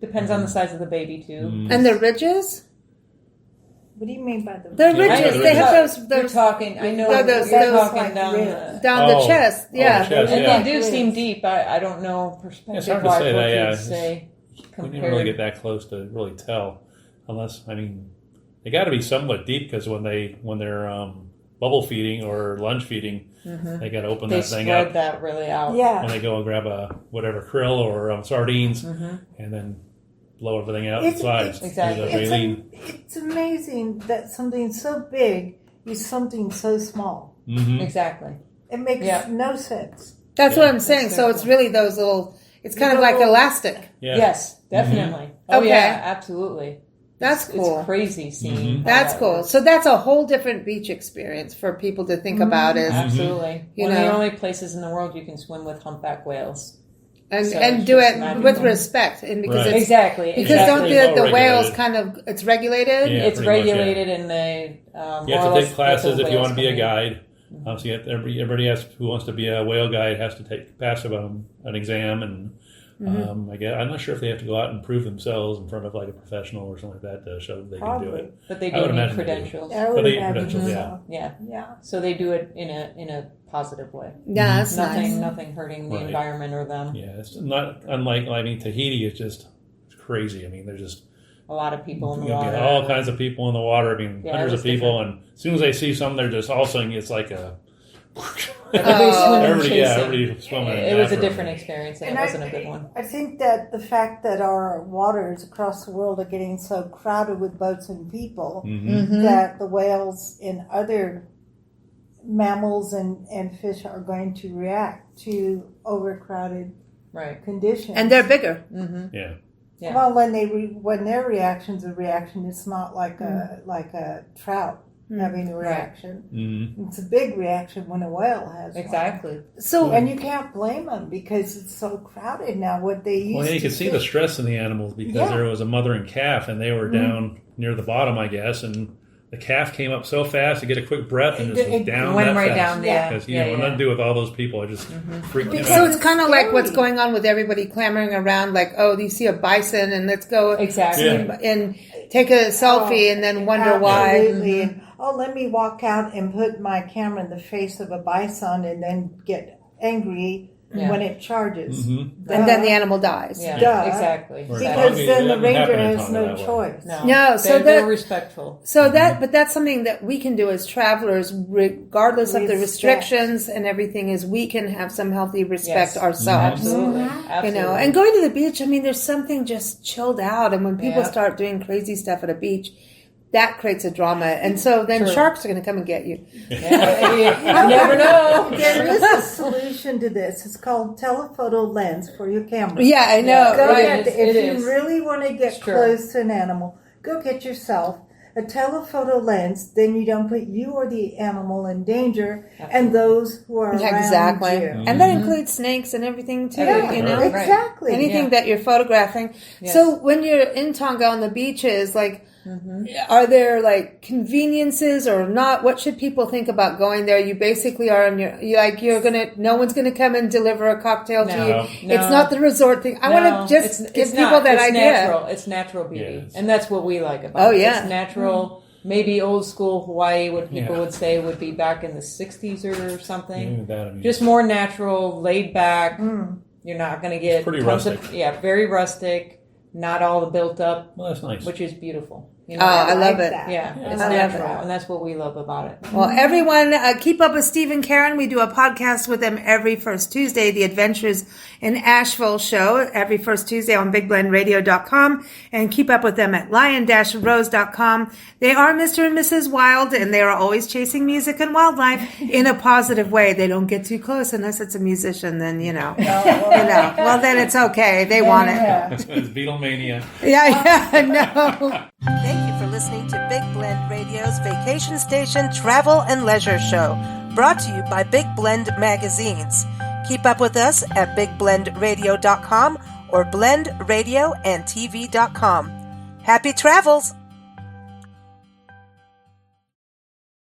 Depends on the size of the baby too. And the ridges? What do you mean by the The Yeah, ridges. the They have ridges. those You're talking. I know those- you're those talking like down ribs. the. down the Oh. chest. Oh, Yeah. the chest, And yeah. they do seem deep. I don't know perspective It's hard to wise say what that, yeah. you'd say We compared. didn't really get that close to really tell, unless I mean, they got to be somewhat deep because when they're bubble feeding or lunge feeding, they got to open They that thing spread up that really out. Yeah, when they go and grab a wwhatever krill or sardines, Mm-hmm. and then blow everything out It's- sides. exactly. Use a baleen. it's amazing that something so big is something so small. Mhm. Exactly. It makes Yeah. no sense. That's Yeah. what I'm saying. So it's really those little, it's kind of like Little- elastic. Yeah. Yes, definitely. Oh Okay. yeah, absolutely. That's It's cool. crazy seeing. how That's that cool. works. So that's a whole different beach experience for people to think about is Absolutely. You One of know. the only places in the world you can swim with humpback whales. and, So and it's do just it magical. with respect and because Right. it's Exactly. because exactly. don't It's the all whales regulated. kind of it's regulated? Yeah. It's pretty much, yeah. regulated and they You more have or to less take classes let the if you want to be a whales come in. guide. So you have to, everybody who wants to be a whale guide has to pass an exam, and I guess I'm not sure if they have to go out and prove themselves in front of like a professional or something like that to show that they can do Probably. it. But they I would do need imagine they do. credentials. I But would they imagine credentials, so. Yeah. Yeah. So they do it in a positive way. Yeah, that's Nothing nice. nothing hurting the Right. environment or them. Yeah, it's not unlike Tahiti. It's just crazy. I mean, there's just A lot of people in the you water. get all kinds of people in the water. I mean, Yeah, hundreds it of was people, and as soon as they see some, they're just all of a sudden it's like a Everybody swimming everybody, yeah, chasing. everybody swimming. It was a after different them. experience and And it wasn't a good one. I think that the fact that our waters across the world are getting so crowded with boats and people, Mhm. that the whales in other mammals and fish are going to react to overcrowded conditions. And they're bigger. Mm-hmm. Yeah. Yeah. Well, when their reaction's a reaction, it's not like a trout having a reaction. Mm-hmm. It's a big reaction when a whale has Exactly. one. So, and you can't blame them because it's so crowded now. What they used Well, to you could see the stress in the animals because there was a mother and calf, and they were down near the bottom, I guess, and the calf came up so fast to get a quick breath and just was down went that right fast. down there. Because nothing to do with all those people. I just freaked me So out. it's kind of like what's going on with everybody clamoring around, like, oh, you see a bison and let's go and take a selfie and then wonder why. Absolutely. And, let me walk out and put my camera in the face of a bison and then get angry when it charges. And then the animal dies. Yeah, Duh. exactly. Because then the ranger has no choice. No, so they're respectful. So but that's something that we can do as travelers, regardless of the restrictions and everything. Is we can have some healthy respect ourselves. Absolutely. Absolutely. You know, and going to the beach. I mean, there's something just chilled out, and when people start doing crazy stuff at a beach, that creates a drama, and so then sharks are going to come and get you. You never know. There is a solution to this. It's called telephoto lens for your camera. Yeah, I know. Go Right. if you really want to get close to an animal, go get yourself a telephoto lens. Then you don't put you or the animal in danger, and those who are around you. And that includes snakes and everything too. You know, exactly. Anything that you're photographing. Yes. So when you're in Tonga on the beaches, like. Are there like conveniences or not? What should people think about going there? You basically are on no one's gonna come and deliver a cocktail to you. No. It's not the resort thing. I want to just give people that idea. Natural. It's natural beauty, and that's what we like about it. It's natural. Maybe old school Hawaii, what people would say would be back in the 60s or something. Just more natural, laid back. You're not going to get pretty rustic. Very rustic. Not all the built up. Well, that's nice. Which is beautiful. You know, I love it. Yeah, it's natural, and that's what we love about it. Well, everyone, keep up with Steve and Karen. We do a podcast with them every first Tuesday, the Adventures in Asheville show, every first Tuesday on BigBlendRadio.com, and keep up with them at lion-rose.com. They are Mr. and Mrs. Wild, and they are always chasing music and wildlife in a positive way. They don't get too close unless it's a musician, then, well, then it's okay. They want it. It's Beatlemania. No. Thank you for listening to Big Blend Radio's Vacation Station Travel and Leisure Show, brought to you by Big Blend Magazines. Keep up with us at bigblendradio.com or blendradioandtv.com. Happy travels!